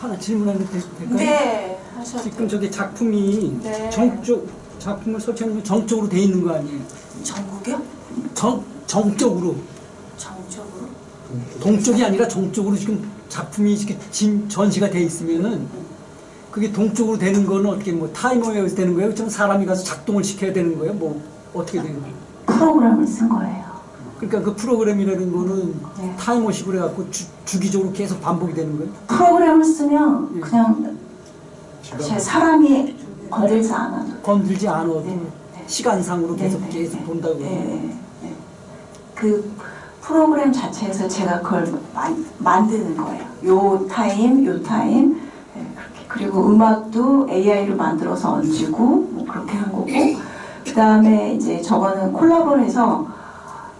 하나 질문하면 될까요? 네, 하셔도 지금 저기 작품이 네. 작품을 설치하는 게 정적으로 돼 있는 거 아니에요? 전국이요? 정적으로 정적으로? 동쪽이 아니라 정적으로 지금 작품이 이렇게 전시가 돼 있으면은 그게 동쪽으로 되는 거는 어떻게 뭐 타이머에 되는 거예요? 좀 사람이 가서 작동을 시켜야 되는 거예요? 뭐 어떻게 되는 거예요? 프로그램을 쓴 거예요. 그러니까 그 프로그램이라는 거는 네. 타이머식으로 해갖고 주기적으로 계속 반복이 되는 거예요? 프로그램을 쓰면 그냥 제 사람이 건들지 않아도 건들지 않아도 네, 네. 시간상으로 계속 네, 네, 계속 네. 본다고. 네. 그 프로그램 자체에서 제가 그걸 만드는 거예요. 요 타임. 네, 그렇게. 그리고 음악도 AI로 만들어서 얹고 뭐 그렇게 한 거고. 그 다음에 이제 저거는 콜라보를 해서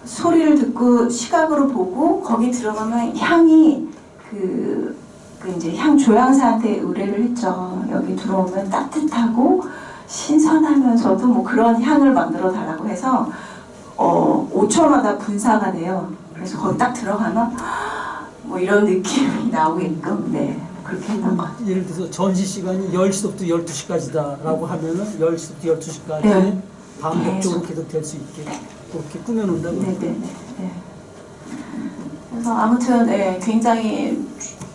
소리를 듣고 시각으로 보고 거기 들어가면 향이 그 이제 향 조향사한테 의뢰를 했죠. 여기 들어오면 따뜻하고 신선하면서도 뭐 그런 향을 만들어 달라고 해서 5초마다 분사가 돼요. 그래서 거기 딱 들어가면 뭐 이런 느낌이 나오게끔 네 그렇게 했던 것 같아요. 예를 들어서 전시 시간이 10시부터 12시까지다라고 하면은 10시부터 12시까지 네. 반복적으로 계속 될 수 있게 그렇게 꾸며놓는다고. 네네네. 네. 그래서 아무튼 네, 굉장히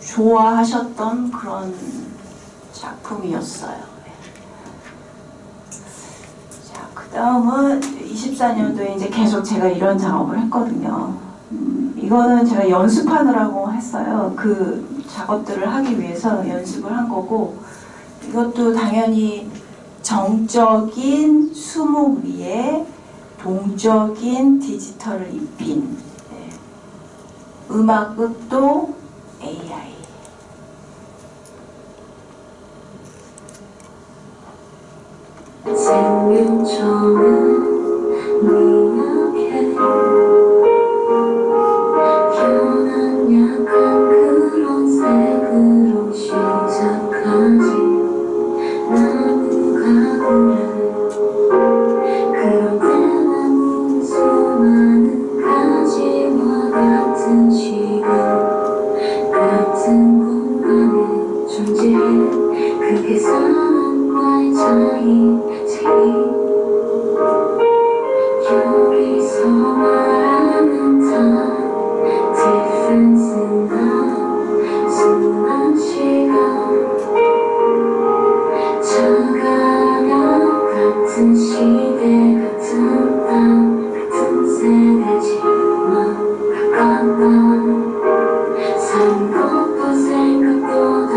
좋아하셨던 그런 작품이었어요. 네. 자, 그 다음은 24년도에 이제 계속 제가 이런 작업을 했거든요. 이거는 제가 연습하느라고 했어요. 그 작업들을 하기 위해서 연습을 한 거고, 이것도 당연히 정적인 수묵 위에 동적인 디지털을 입힌 네. 음악극도 AI. 생명처럼 미약해 변한 약한 그런 색으로 시작하지 나무 가구를 그럴 때만 수많은 가지와 같은 시간 같은 공간에 존재해 그게 사람과의 차이지 여기서 말하는 time difference가 수많은 시간 차가려 같은 시대 같은 땅 같은 세대지만 가까운 산 것도 생각보다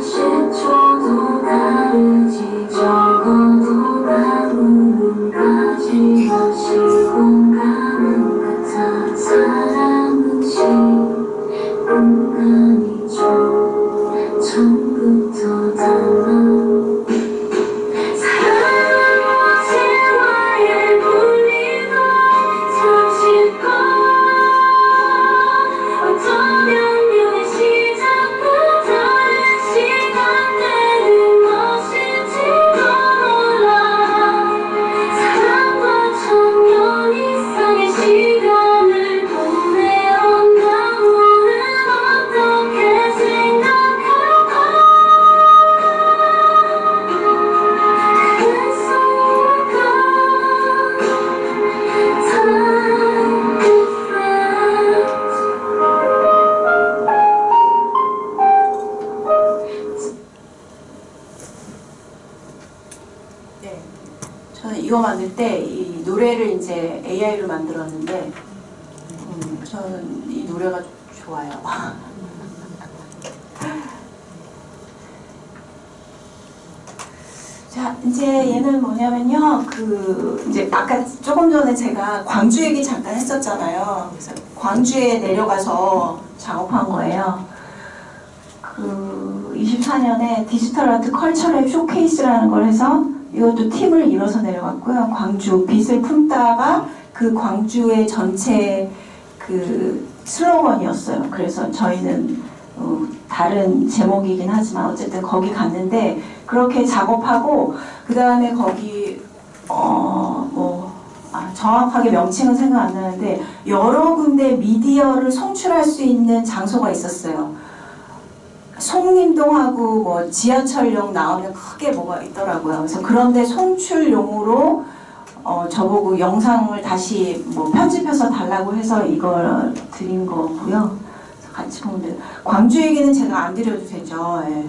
시초도 다르지 적어도 다루는 가지와 시공간은 같아 사람은 시공간이죠 처음부터 달라 사랑은 세와의 분리도 잠시껏 어떤 운명의 시작과 다른 시간대는 것인지도 몰라 사랑과 천년 이상의 시간을 보내었나 오늘 어떻게 생각할까 그래서 time difference 네. 저는 이거 만들 때 이 노래를 이제 AI로 만들었는데 저는 이 노래가 좋아요. 자, 이제 얘는 뭐냐면요. 그 이제 아까 조금 전에 제가 광주 얘기 잠깐 했었잖아요. 그래서 광주에 내려가서 작업한 거예요. 그 24년에 디지털 아트 컬처랩 쇼케이스라는 걸 해서 이것도 팀을 이뤄서 내려갔고요. 광주 빛을 품다가 그 광주의 전체 그 슬로건이었어요. 그래서 저희는 다른 제목이긴 하지만 어쨌든 거기 갔는데 그렇게 작업하고 그 다음에 거기 정확하게 명칭은 생각 안 나는데 여러 군데 미디어를 송출할 수 있는 장소가 있었어요. 송림동하고 뭐 지하철역 나오면 크게 뭐가 있더라고요. 그래서 그런데 송출용으로 저보고 영상을 다시 뭐 편집해서 달라고 해서 이걸 드린 거고요. 그래서 같이 보면 돼요. 광주 얘기는 제가 안 드려도 되죠. 예.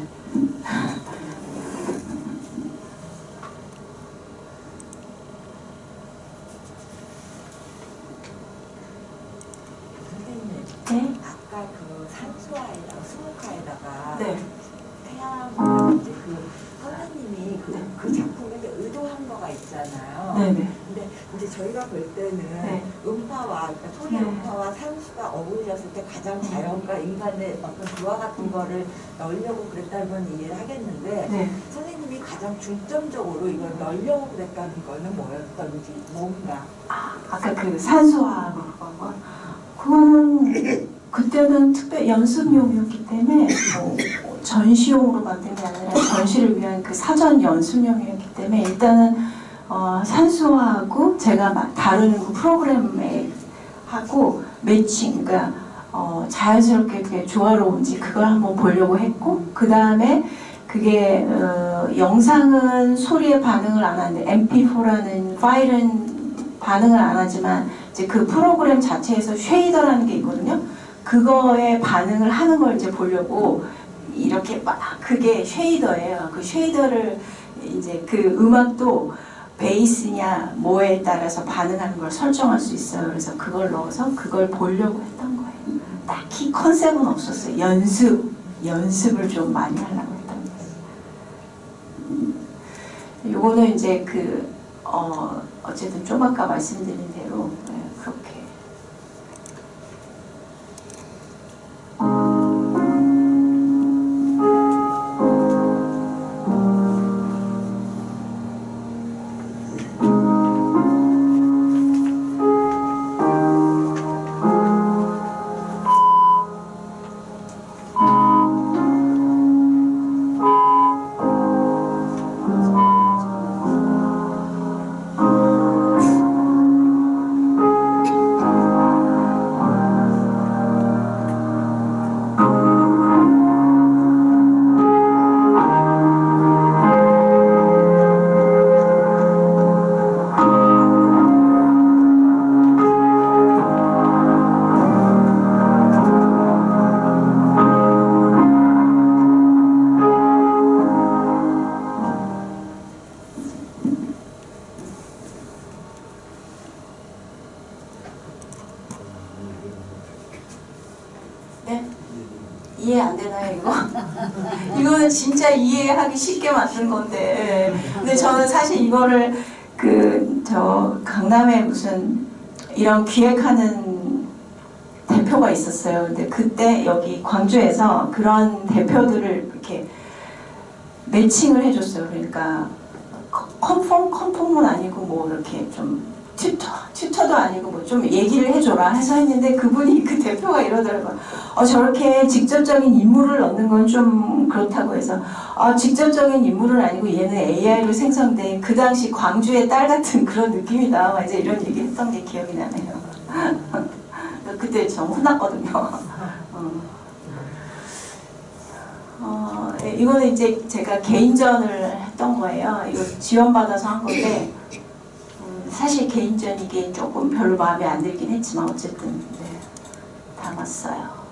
선생님, 네? 아까 그 산소화에다가 스모카에다가 네. 태양을 이제 그 선생님이 그 작품에 의도한 거가 있잖아요. 네네. 근데 이제 저희가 볼 때는 네. 음파와 그러니까 소리 네. 음파와 산수가 어울렸을 때 가장 자연과 인간의 어떤 조화 같은 거를 넣으려고 그랬다면 이해를 하겠는데 네. 선생님이 가장 중점적으로 이걸 넣으려고 그랬다는 거는 뭐였던지 뭔가 아까 그 산소화하고 그거는 그때는 특별 연습용이었기 때문에 뭐 전시용으로 만든 게 아니라 전시를 위한 그 사전 연습용이었기 때문에 일단은 산수화하고 제가 다루는 그 프로그램에 하고 매칭, 그러니까 자연스럽게 그게 조화로운지 그걸 한번 보려고 했고, 그 다음에 그게 영상은 소리에 반응을 안 하는데 MP4라는 파일은 반응을 안 하지만 이제 그 프로그램 자체에서 쉐이더라는 게 있거든요. 그거에 반응을 하는 걸 이제 보려고 이렇게 막 그게 쉐이더예요. 그 쉐이더를 이제 그 음악도 베이스냐 뭐에 따라서 반응하는 걸 설정할 수 있어요. 그래서 그걸 넣어서 그걸 보려고 했던 거예요. 딱히 컨셉은 없었어요. 연습을 좀 많이 하려고 했던 거예요. 요거는 이제 어쨌든 좀 아까 말씀드린 대로 그렇게. 네? 이해 안 되나요, 이거? 이거는 진짜 이해하기 쉽게 만든 건데. 근데 저는 사실 이거를 저 강남에 무슨 이런 기획하는 대표가 있었어요. 근데 그때 여기 광주에서 그런 대표들을 이렇게 매칭을 해줬어요. 그러니까 컨펌은 아니고 뭐 이렇게 좀 튜터도 아니고 뭐 좀 얘기를 해줘라 해서 했는데 그분이 그 대표가 이러더라고요. 저렇게 직접적인 인물을 넣는 건 좀 그렇다고 해서 직접적인 인물은 아니고 얘는 AI로 생성된 그 당시 광주의 딸 같은 그런 느낌이다. 이제 이런 얘기 했던 게 기억이 나네요. 그때 좀 혼났거든요. 이거는 이제 제가 개인전을 했던 거예요. 이거 지원받아서 한 건데 사실 개인전 이게 조금 별로 마음에 안 들긴 했지만 어쨌든 네, 담았어요.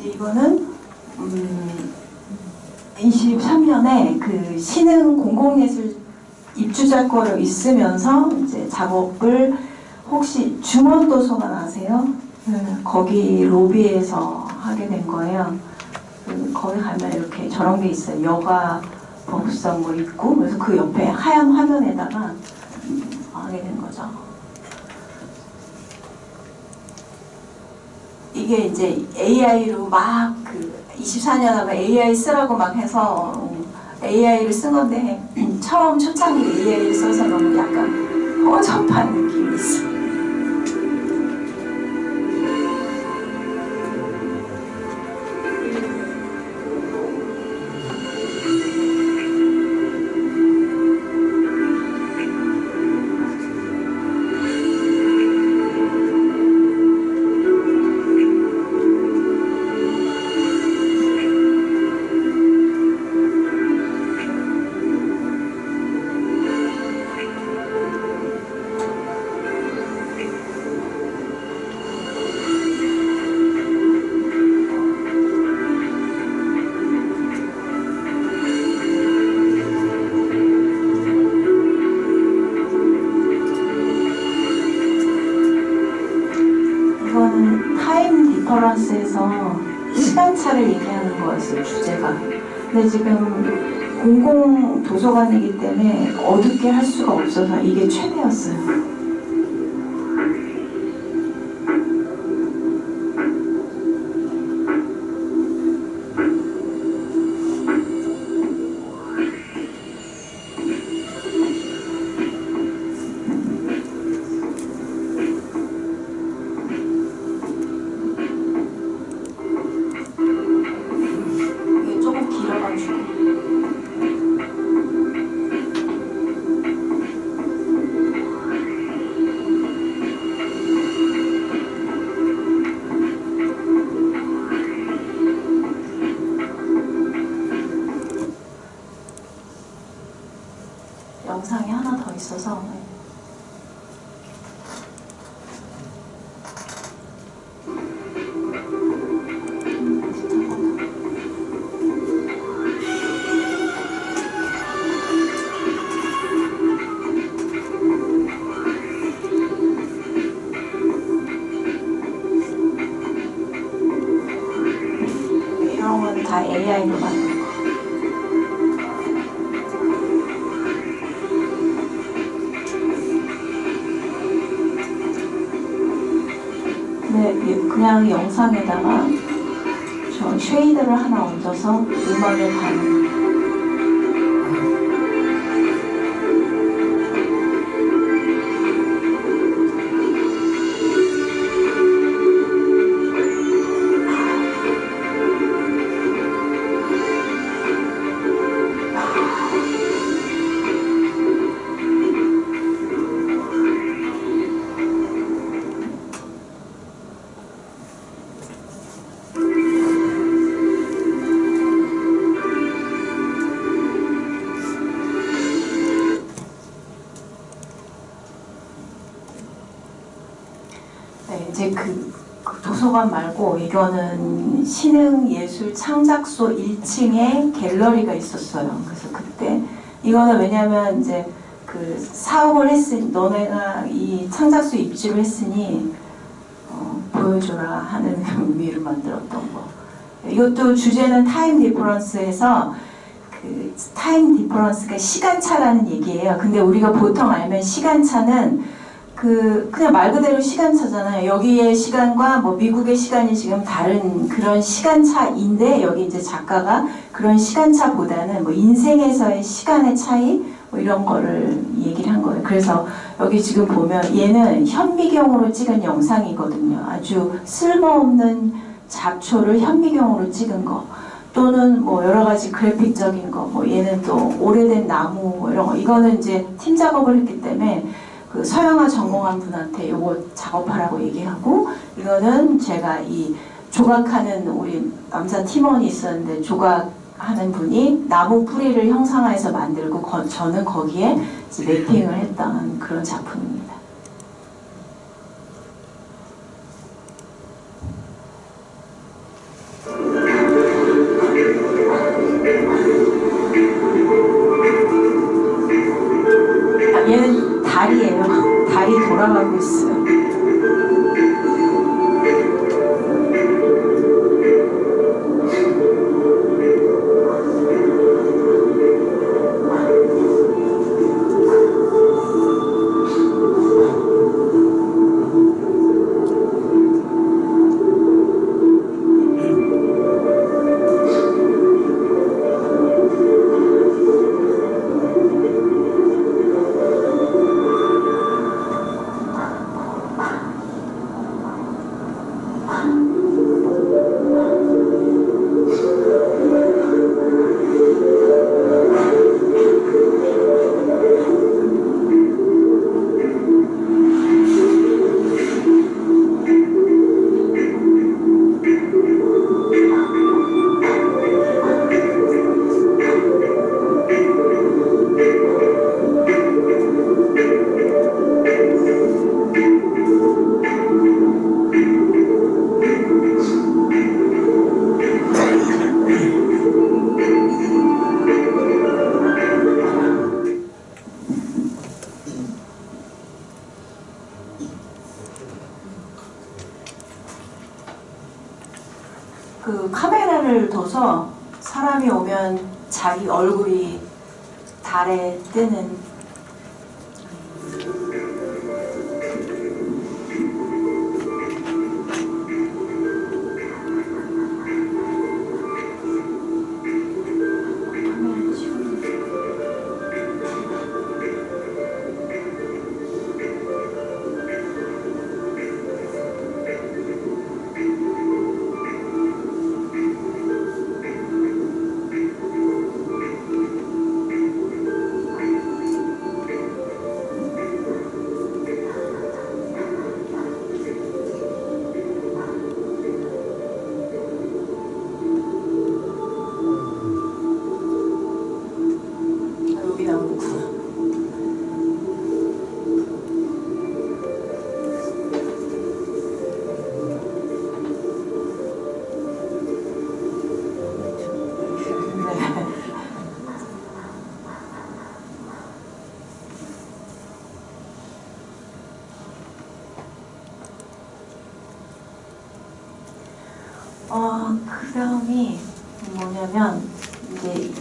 이거는 23년에 그 신흥 공공예술 입주자권으로 있으면서 이제 작업을 혹시 중원도서관 아세요? 거기 로비에서 하게 된 거예요. 거기 가면 이렇게 저런 게 있어요. 여가 복상 뭐 있고 그래서 그 옆에 하얀 화면에다가 하게 된 거죠. 이게 이제 AI로 막 그 24년 하고 AI 쓰라고 막 해서 AI를 쓴 건데 처음 초창기 AI를 써서 너무 약간 허접한 느낌이 있어요. 이거는 타임 디퍼런스에서 시간차를 얘기하는 거였어요, 주제가. 근데 지금 공공 도서관이기 때문에 어둡게 할 수가 없어서 이게 최대였어요. 이게 조금 길어가지고. 영상이 하나 더 있어서 이런 건 다 AI로 만든 거. 네, 그냥 영상에다가 저 쉐이드를 하나 얹어서 음악을 가는. 네, 이제 그 도서관 말고 이거는 신흥예술창작소 1층에 갤러리가 있었어요. 그래서 그때 이거는 왜냐면 이제 그 사업을 했으니 너네가 이 창작소 입주를 했으니 보여줘라 하는 의미를 만들었던 거. 이것도 주제는 타임 디퍼런스에서 그 타임 디퍼런스가 시간차라는 얘기예요. 근데 우리가 보통 알면 시간차는 그냥 말 그대로 시간차잖아요. 여기의 시간과 뭐 미국의 시간이 지금 다른 그런 시간차인데 여기 이제 작가가 그런 시간차보다는 뭐 인생에서의 시간의 차이 뭐 이런 거를 얘기를 한 거예요. 그래서 여기 지금 보면 얘는 현미경으로 찍은 영상이거든요. 아주 쓸모없는 잡초를 현미경으로 찍은 거. 또는 뭐 여러 가지 그래픽적인 거. 뭐 얘는 또 오래된 나무 뭐 이런 거. 이거는 이제 팀 작업을 했기 때문에 그 서양화 전공한 분한테 요거 작업하라고 얘기하고, 이거는 제가 이 조각하는 우리 남자 팀원이 있었는데 조각하는 분이 나무 뿌리를 형상화해서 만들고 저는 거기에 랩핑을 했던 그런 작품입니다. 얘는 달이에요. 달이 돌아가고 있어요. 그 카메라를 둬서 사람이 오면 자기 얼굴이 달에 뜨는 여기 나오는구나. 그 다음이 뭐냐면 이제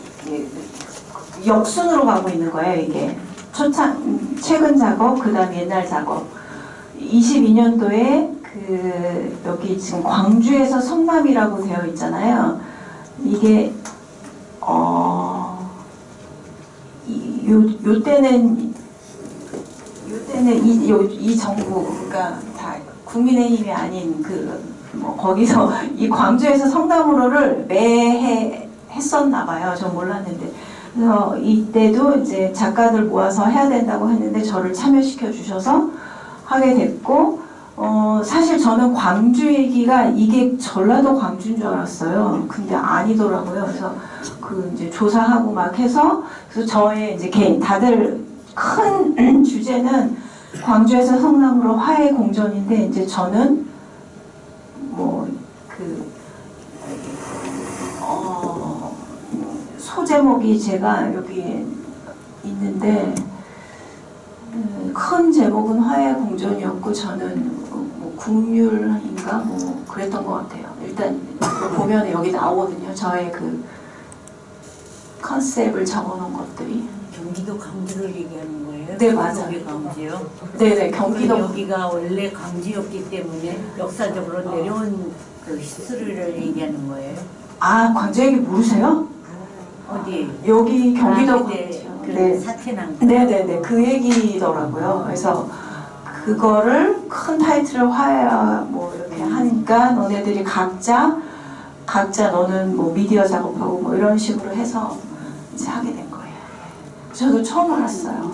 역순으로 가고 있는 거예요. 이게 최근 작업, 그 다음 옛날 작업. 22년도에 그 여기 지금 광주에서 성남이라고 되어 있잖아요. 이게 요때는 이 정부, 그러니까 다 국민의힘이 아닌 뭐 거기서 이 광주에서 성남으로를 매해 했었나 봐요. 전 몰랐는데. 그래서 이때도 이제 작가들 모아서 해야 된다고 했는데 저를 참여시켜 주셔서 하게 됐고, 사실 저는 광주 얘기가 이게 전라도 광주인 줄 알았어요. 근데 아니더라고요. 그래서 그 이제 조사하고 막 해서, 그래서 저의 이제 개인, 다들 큰 주제는 광주에서 성남으로 화해 공전인데, 이제 저는 소제목이 제가 여기 있는데, 큰 제목은 화해 공전이었고, 저는 뭐 국률인가 뭐 그랬던 것 같아요. 일단 보면 여기 나오거든요. 저의 그 컨셉을 적어놓은 것들이. 경기도 광주를 얘기하는 거예요? 네, 맞아요. 여기 광주요? 네네, 경기도. 여기가 원래 광주였기 때문에 역사적으로 내려온 그 히스토리를 얘기하는 거예요? 아, 광주 얘기 모르세요? 어디? 여기 경기도 그때 광주요. 그 네. 사태 난 거. 네네네, 그 얘기더라고요. 그래서 그거를 큰 타이틀을 화해야 뭐 이렇게 하니까 너네들이 각자 너는 뭐 미디어 작업하고 뭐 이런 식으로 해서 이제 하게 된 거예요. 저도 처음 알았어요.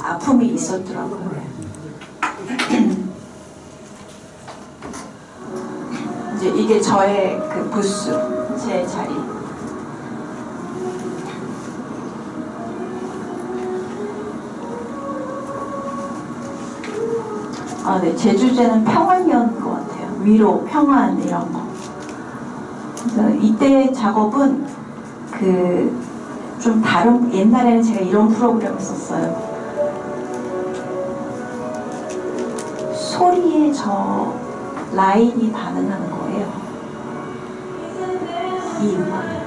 아픔이 있었더라고요. 이제 이게 저의 그 부스, 제 자리. 아, 네. 제 주제는 평안이었는 것 같아요. 위로, 평안 이런 거. 그래서 이때 작업은 그 좀 다른, 옛날에는 제가 이런 프로그램을 썼어요. 소리에 저 라인이 반응하는 거예요. 이 음악에.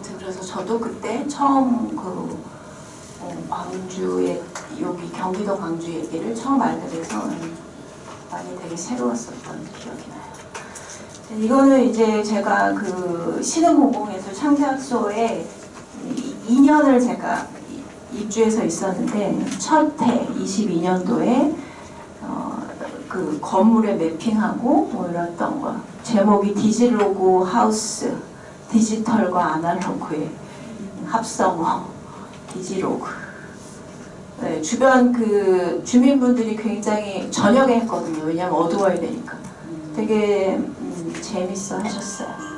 아무튼 그래서 저도 그때 처음 광주에 여기 경기도 광주 얘기를 처음 알게 돼서 많이 되게 새로웠었던 기억이 나요. 이거는 이제 제가 그 신흥공공예술 창작소에 2년을 제가 입주해서 있었는데 첫 해 22년도에 그 건물에 매핑하고 뭐 이랬던 거. 제목이 디지로그 하우스, 디지털과 아날로그의 합성어, 디지로그. 네, 주변 그 주민분들이 굉장히 저녁에 했거든요. 왜냐면 어두워야 되니까. 되게 재밌어 하셨어요.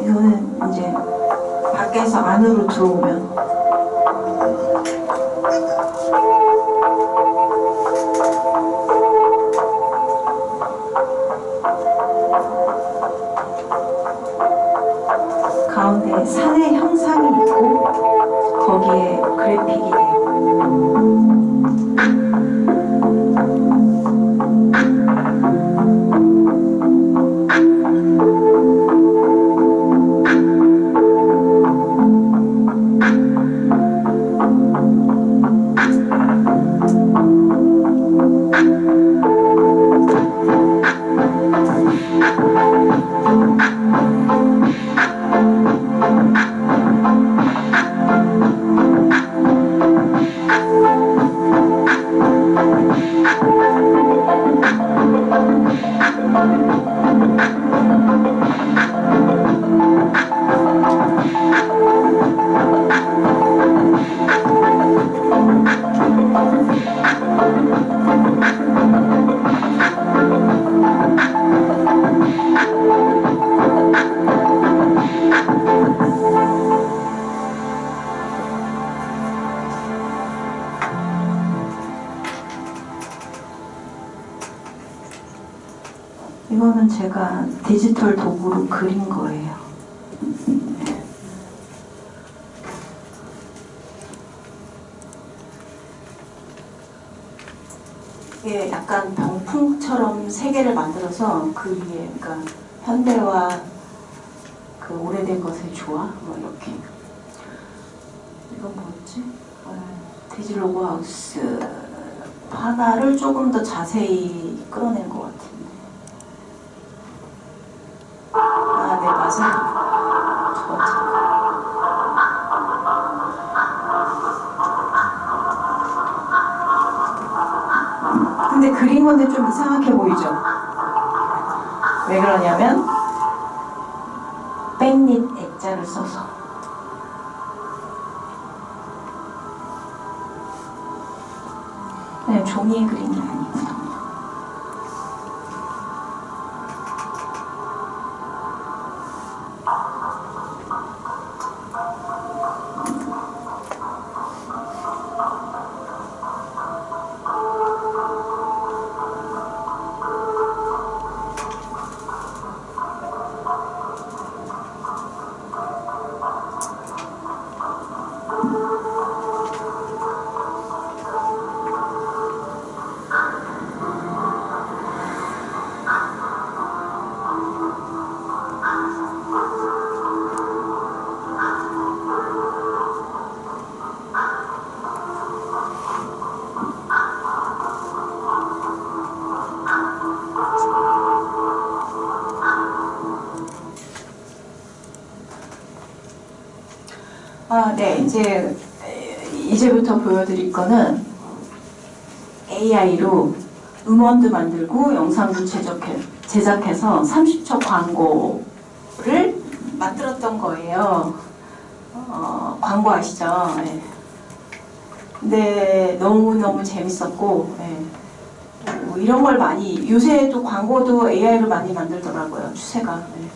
이거는 이제 밖에서 안으로 들어오면 가운데 산의 형상이 있고 거기에 그래픽이 돼요. 이거는 제가 디지털 도구로 그린 거예요. 이게 약간 병풍처럼 세 개를 만들어서 그 위에 그러니까 현대와 그 오래된 것의 조화 뭐 이렇게. 이건 뭐였지? 디지로그 하우스 하나를 조금 더 자세히 끌어낸 것 같은데. 아, 네, 맞아요. 저거. 근데 그린 건데 좀 이상하게 보이죠? 왜 그러냐면 백릿 액자를 써서. 그냥 종이에 그린 게 아니거든요. 네, 이제부터 보여드릴 거는 AI로 음원도 만들고 영상도 제작해서 30초 광고를 만들었던 거예요. 광고 아시죠? 예. 근데 너무너무 재밌었고, 예. 뭐 이런 걸 많이, 요새 또 광고도 AI로 많이 만들더라고요, 추세가. 예.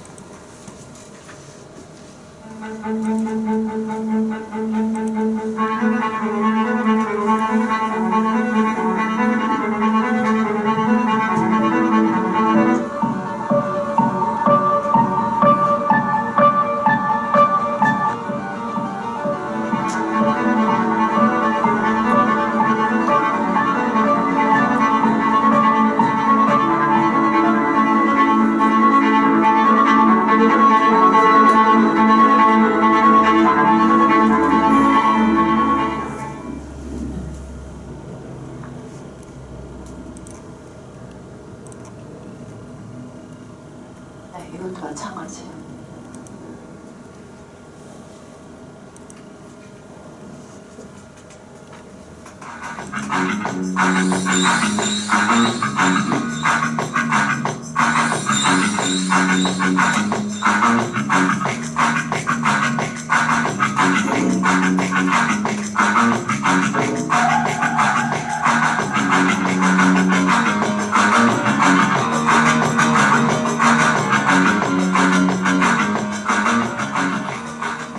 네, 이것도 마찬가지예요.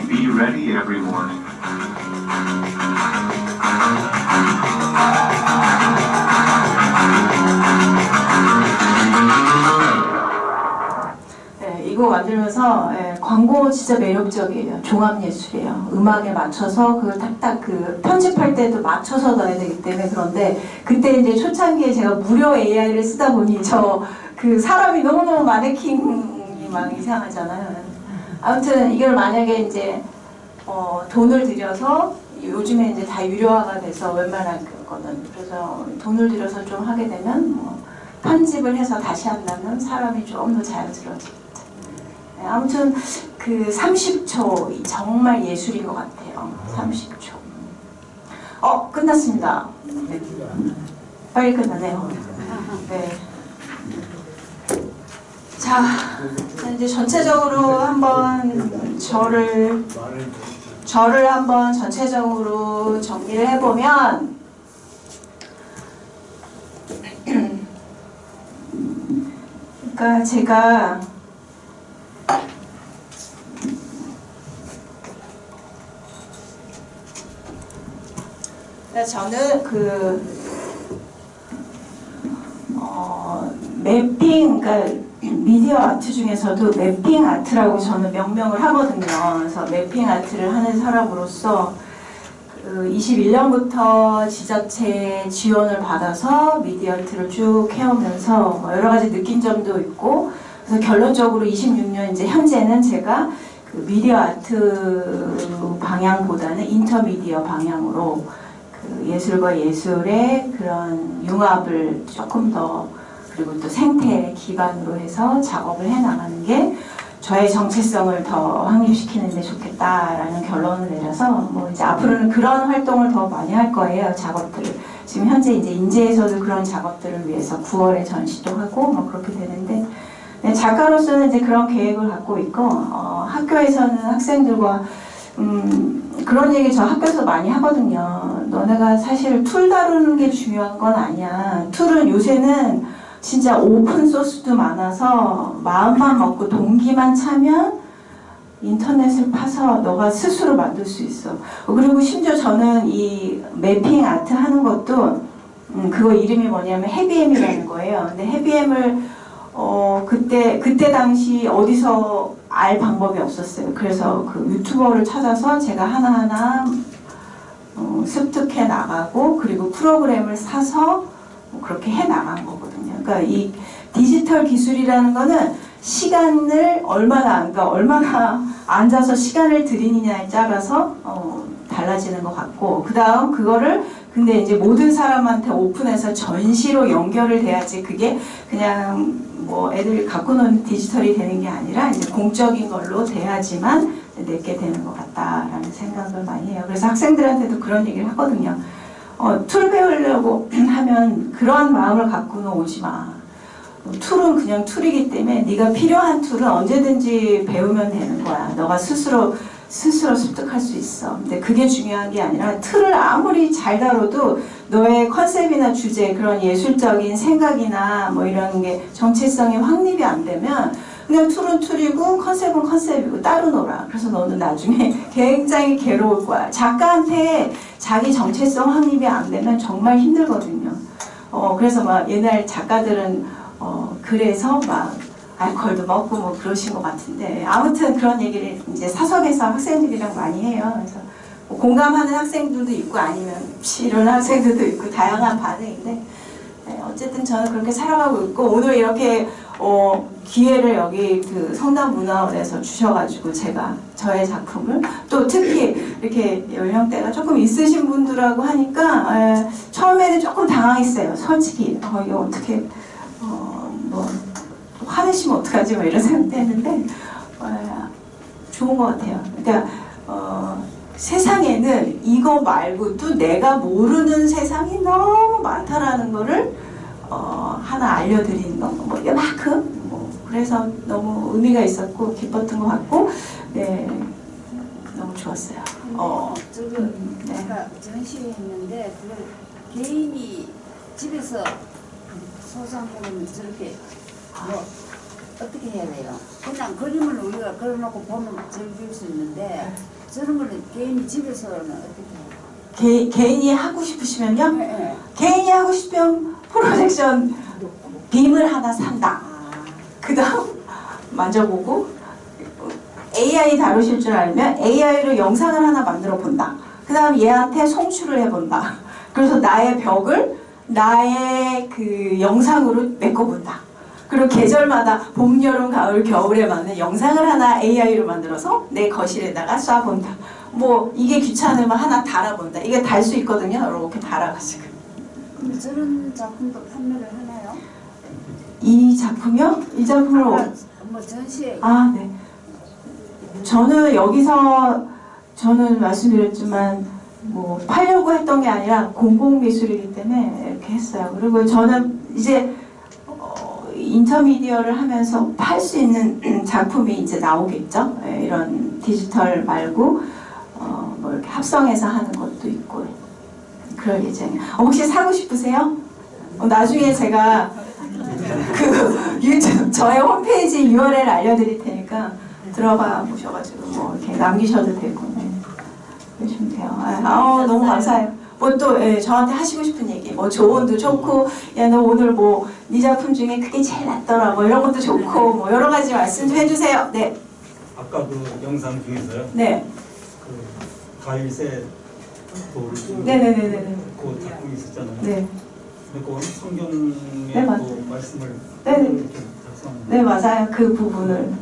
Be ready, everyone. 네, 이거 만들면서 광고 진짜 매력적이에요. 종합예술이에요. 음악에 맞춰서 그걸 딱딱 그 편집할 때도 맞춰서 넣어야 되기 때문에. 그런데 그때 이제 초창기에 제가 무료 AI를 쓰다 보니 저 그 사람이 너무너무 마네킹이 막 이상하잖아요. 아무튼 이걸 만약에 이제 돈을 들여서, 요즘에 이제 다 유료화가 돼서 웬만한 거는, 그래서 돈을 들여서 좀 하게 되면 뭐 편집을 해서 다시 한다면 사람이 좀 더 자연스러워지겠죠. 네, 아무튼 그 30초 정말 예술인 것 같아요. 30초. 끝났습니다. 네. 빨리 끝나네요. 네. 자, 이제 전체적으로 한번 저를 한번 전체적으로 정리를 해보면, 그러니까 제가 저는 매핑, 그러니까 미디어 아트 중에서도 매핑 아트라고 저는 명명을 하거든요. 그래서 매핑 아트를 하는 사람으로서 21년부터 지자체 지원을 받아서 미디어 아트를 쭉 해오면서 여러 가지 느낀 점도 있고, 그래서 결론적으로 26년 이제 현재는 제가 그 미디어 아트 방향보다는 인터미디어 방향으로 그 예술과 예술의 그런 융합을 조금 더, 그리고 또 생태 기반으로 해서 작업을 해나가는 게 저의 정체성을 더 확립시키는 데 좋겠다라는 결론을 내려서, 뭐 이제 앞으로는 그런 활동을 더 많이 할 거예요. 작업들을. 지금 현재 이제 인제에서도 그런 작업들을 위해서 9월에 전시도 하고 뭐 그렇게 되는데, 네, 작가로서는 이제 그런 계획을 갖고 있고, 학교에서는 학생들과 그런 얘기 저 학교에서 많이 하거든요. 너네가 사실 툴 다루는 게 중요한 건 아니야. 툴은 요새는 진짜 오픈 소스도 많아서 마음만 먹고 동기만 차면 인터넷을 파서 너가 스스로 만들 수 있어. 그리고 심지어 저는 이 매핑 아트 하는 것도 그거 이름이 뭐냐면 헤비엠이라는 거예요. 근데 헤비엠을 그때 당시 어디서 알 방법이 없었어요. 그래서 그 유튜버를 찾아서 제가 하나하나 습득해 나가고, 그리고 프로그램을 사서 그렇게 해 나간 거거든요. 그러니까 이 디지털 기술이라는 거는 시간을 얼마나 앉아서 시간을 들이느냐에 따라서 달라지는 것 같고, 그 다음 그거를 근데 이제 모든 사람한테 오픈해서 전시로 연결을 돼야지, 그게 그냥 뭐 애들이 갖고 노는 디지털이 되는 게 아니라 이제 공적인 걸로 돼야지만 내게 되는 것 같다라는 생각을 많이 해요. 그래서 학생들한테도 그런 얘기를 하거든요. 툴 배우려고 하면 그런 마음을 갖고는 오지 마. 툴은 그냥 툴이기 때문에 네가 필요한 툴은 언제든지 배우면 되는 거야. 너가 스스로 스스로 습득할 수 있어. 근데 그게 중요한 게 아니라 틀을 아무리 잘 다뤄도 너의 컨셉이나 주제, 그런 예술적인 생각이나 뭐 이런 게 정체성이 확립이 안 되면 그냥 툴은 툴이고 컨셉은 컨셉이고 따로 놀아. 그래서 너는 나중에 굉장히 괴로울 거야. 작가한테 자기 정체성 확립이 안 되면 정말 힘들거든요. 그래서 막 옛날 작가들은 그래서 막 알코올도 먹고 뭐 그러신 것 같은데, 아무튼 그런 얘기를 이제 사석에서 학생들이랑 많이 해요. 그래서 뭐 공감하는 학생들도 있고 아니면 싫어하는 학생들도 있고 다양한 반응인데, 네, 어쨌든 저는 그렇게 살아가고 있고, 오늘 이렇게 기회를 여기 그 성남문화원에서 주셔가지고 제가 저의 작품을 또 특히 이렇게 연령대가 조금 있으신 분들하고 하니까 처음에는 조금 당황했어요. 솔직히 이거 어떻게 뭐 화내시면 어떡하지 뭐 이런 생각도 했는데 좋은 것 같아요. 그러니까 세상에는 이거 말고도 내가 모르는 세상이 너무 많다라는 거를 하나 알려드리는 거, 뭐 이만큼 그래서 너무 의미가 있었고 기뻤던 것 같고, 네, 너무 좋았어요. 네. 아까 전시회했는데 그걸 개인이 집에서 소장품을 저렇게 뭐 어떻게 해야 돼요? 그냥 그림을 우리가 걸어놓고 보면 즐길 수 있는데 저런 거는 개인이 집에서는 어떻게 해요? 개인이 하고 싶으시면요? 네. 개인이 하고 싶으면 프로젝션 빔을 하나 산다. 그 다음 만져보고 AI 다루실 줄 알면 AI로 영상을 하나 만들어 본다. 그 다음 얘한테 송출을 해본다. 그래서 나의 벽을 나의 그 영상으로 메꿔본다. 그리고 계절마다 봄, 여름, 가을, 겨울에 맞는 영상을 하나 AI로 만들어서 내 거실에다가 쏴본다. 뭐 이게 귀찮으면 하나 달아본다. 이게 달 수 있거든요. 이렇게 달아가지고. 그럼 저런 작품도 판매를 하나요? 이 작품이요? 이 작품을 뭐 전시회 네. 저는 여기서 저는 말씀드렸지만 뭐 팔려고 했던 게 아니라 공공미술이기 때문에 이렇게 했어요. 그리고 저는 이제 인터미디어를 하면서 팔 수 있는 작품이 이제 나오겠죠. 이런 디지털 말고 뭐 이렇게 합성해서 하는 것도 있고 그럴 예정이에요. 혹시 사고 싶으세요? 나중에 제가 그 유튜브 저의 홈페이지 URL 알려드릴 테니까 들어가 보셔가지고 뭐 이렇게 남기셔도 되고 그러시면 돼요. 너무 감사해요. 뭐 또 저한테 하시고 싶은 얘기, 뭐 조언도 좋고, 야 너 오늘 뭐 네 작품 중에 그게 제일 낫더라, 뭐 이런 것도 좋고, 뭐 여러 가지 말씀 좀 해주세요. 네. 아까 그 영상 중에서요. 네. 그 가일새 돌을 네네네네. 그 작품이 있었잖아요. 네. 근데 그건 성경의 네, 그 말씀을 네네. 이렇게 작성한 네 맞아요. 그 부분을.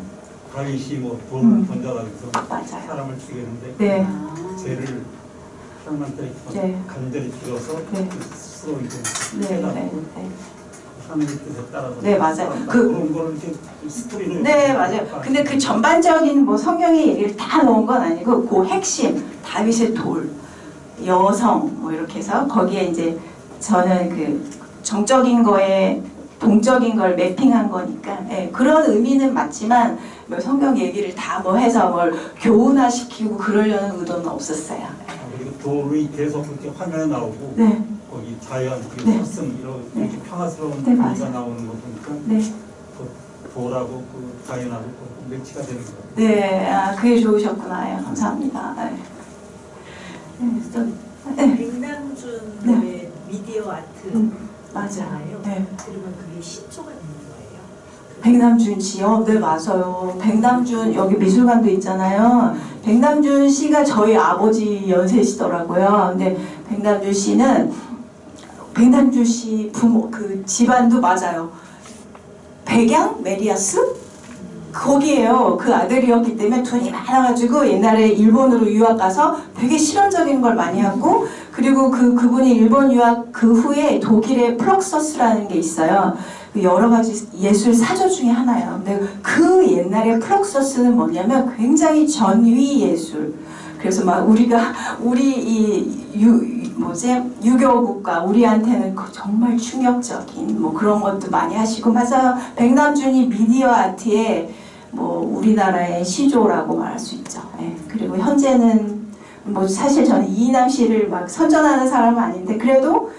가일이 뭐 돌을 던져가지고 맞아요. 사람을 죽이는데 네. 죄를 하나님한테 네. 간절히 빌어서 네. 스스로 이제 네. 깨닫고 네. 네. 하나님의 뜻에 따라서 네, 맞아요. 그런 거를 이렇게 스토리로 네 맞아요. 근데 그 전반적인 뭐 성경의 얘기를 다 넣은 건 아니고 그 핵심 다윗의 돌, 여성 뭐 이렇게 해서 거기에 이제 저는 그 정적인 거에 동적인 걸 매핑한 거니까 그런 의미는 맞지만 뭐 성경 얘기를 다 뭐 해서 뭘 교훈화시키고 그러려는 의도는 없었어요. 그리고 돌이 계속 그렇게 화면에 나오고 네. 거기 자연, 네. 사슴 이렇게 평화스러운 네, 분위기가 맞아요. 나오는 거 보니까 네. 그 돌하고 그 자연하고 그 매치가 되는 거예요. 네, 그게 좋으셨구나. 감사합니다. 네. 네. 백남준의 미디어 아트 맞아요. 네. 그러면 그게 시초가 되는 거예요? 백남준 씨요? 네, 맞아요. 백남준, 여기 미술관도 있잖아요. 백남준 씨가 저희 아버지 연세시더라고요. 근데 백남준 씨는, 백남준 씨 부모, 그 집안도 맞아요. 백양? 메리아스? 거기에요. 그 아들이었기 때문에 돈이 많아가지고 옛날에 일본으로 유학 가서 되게 실험적인 걸 많이 하고, 그리고 그분이 일본 유학 그 후에 독일의 플럭서스라는 게 있어요. 여러 가지 예술 사조 중에 하나예요. 근데 그 옛날에 플럭서스는 뭐냐면 굉장히 전위 예술. 그래서 막 우리 유교 국가 우리한테는 정말 충격적인 뭐 그런 것도 많이 하시고, 맞아요. 백남준이 미디어 아트에 뭐 우리나라의 시조라고 말할 수 있죠. 예. 그리고 현재는 뭐 사실 저는 이인남 씨를 막 선전하는 사람은 아닌데 그래도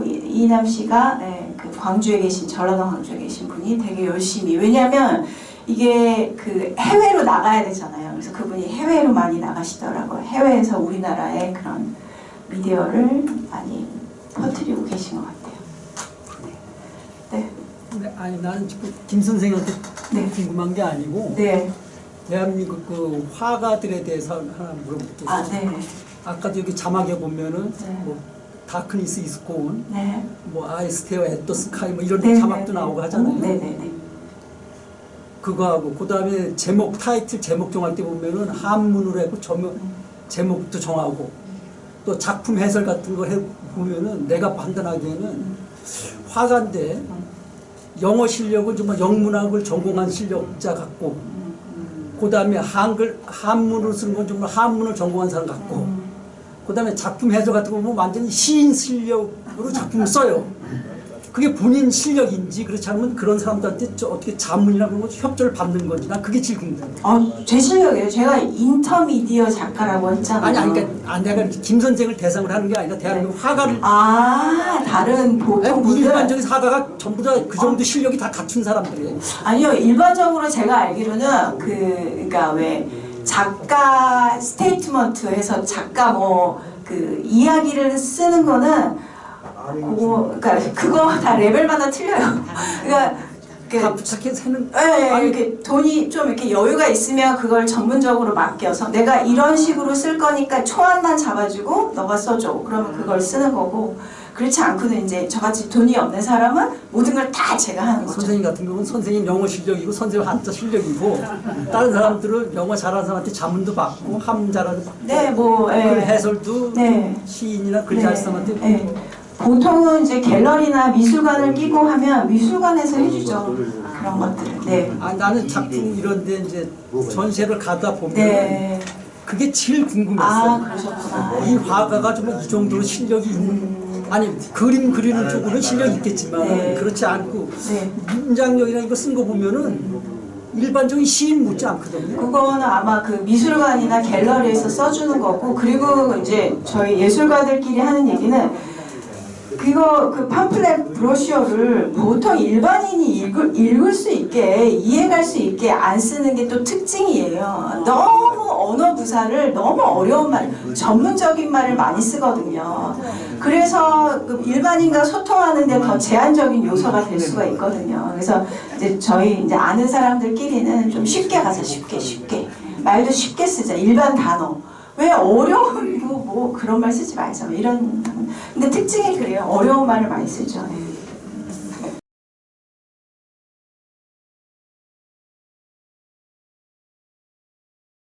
이인남 씨가 그 광주에 계신 전라도 광주에 계신 분이 되게 열심히 왜냐하면 이게 그 해외로 나가야 되잖아요. 그래서 그분이 해외로 많이 나가시더라고요. 해외에서 우리나라의 그런 미디어를 많이 퍼뜨리고 계신 것 같아요. 네. 근데 아니 나는 지금 김 선생한테 네. 궁금한 게 아니고 네. 대한민국 그 화가들에 대해서 하나 물어볼게요. 아, 네. 아까도 여기 자막에 보면은 네. 뭐 다크니스 이스콘, 네. 뭐 아이스테어 앳더 스카이 뭐 이런 네, 자막도 네, 나오고 네. 하잖아요. 네네네. 그거하고 그 다음에 제목 타이틀 제목 정할 때 보면은 한문으로 해고 제목도 정하고 또 작품 해설 같은 거 보면은 내가 판단하기에는 화가인데 영어 실력을 정말 영문학을 전공한 실력자 같고 그 다음에 한문으로 쓰는 건 정말 한문을 전공한 사람 같고 그 다음에 작품 해설 같은 거 보면 완전히 시인 실력으로 작품을 써요. 그게 본인 실력인지 그렇지 않으면 그런 사람들한테 어떻게 자문이나 그런 거 협조를 받는 건지 난 그게 제일 궁금해요. 제 실력이에요. 제가 인터미디어 작가라고 했잖아요. 아니 그러니까 내가 김 선생을 대상으로 하는 게 아니라 대한민국 화가를 다른 보통 분들 일반적인 화가가 전부 다 그 정도 실력이 다 갖춘 사람들이에요. 아니요. 일반적으로 제가 알기로는 그러니까 왜 작가 스테이트먼트에서 작가 그 이야기를 쓰는 거는 그거 다 레벨마다 틀려요. 다 부착해서 하는. 네, 이렇게 돈이 좀 이렇게 여유가 있으면 그걸 전문적으로 맡겨서 내가 이런 식으로 쓸 거니까 초안만 잡아주고 너가 써줘. 그러면 그걸 쓰는 거고 그렇지 않고는 이제 저같이 돈이 없는 사람은 모든 걸 다 제가 하는 거죠. 선생님 같은 경우는 선생님 영어 실력이고 선생님 한자 실력이고 다른 사람들은 영어 잘하는 사람한테 자문도 받고 한문 잘하는 받고 네, 글 해설도 시인이나 글 잘 사람한테 네. 보통은 이제 갤러리나 미술관을 끼고 하면 미술관에서 해주죠. 그런 것들을. 네. 나는 작품 이런데 이제 전시회를 가다 보면 그게 제일 궁금했어요. 그러셨구나. 이 화가가 정말 이 정도로 실력이 있는 아니 그림 그리는 쪽으로는 실력이 있겠지만 그렇지 않고 문장력이나 이거 쓴 거 보면은 일반적인 시인 묻지 않거든요. 그거는 아마 그 미술관이나 갤러리에서 써주는 거고 그리고 이제 저희 예술가들끼리 하는 얘기는 그 팜플렛 브로셔를 보통 일반인이 읽을 수 있게 이해할 수 있게 안 쓰는 게 또 특징이에요. 너무 언어 구사를 너무 어려운 말, 전문적인 말을 많이 쓰거든요. 그래서 일반인과 소통하는데 더 제한적인 요소가 될 수가 있거든요. 그래서 이제 저희 이제 아는 사람들끼리는 좀 쉽게 가서 쉽게 말도 쉽게 쓰자. 일반 단어. 왜 어려운 뭐 그런 말 쓰지 말자 이런 근데 특징이 그래요. 어려운 말을 많이 쓰죠.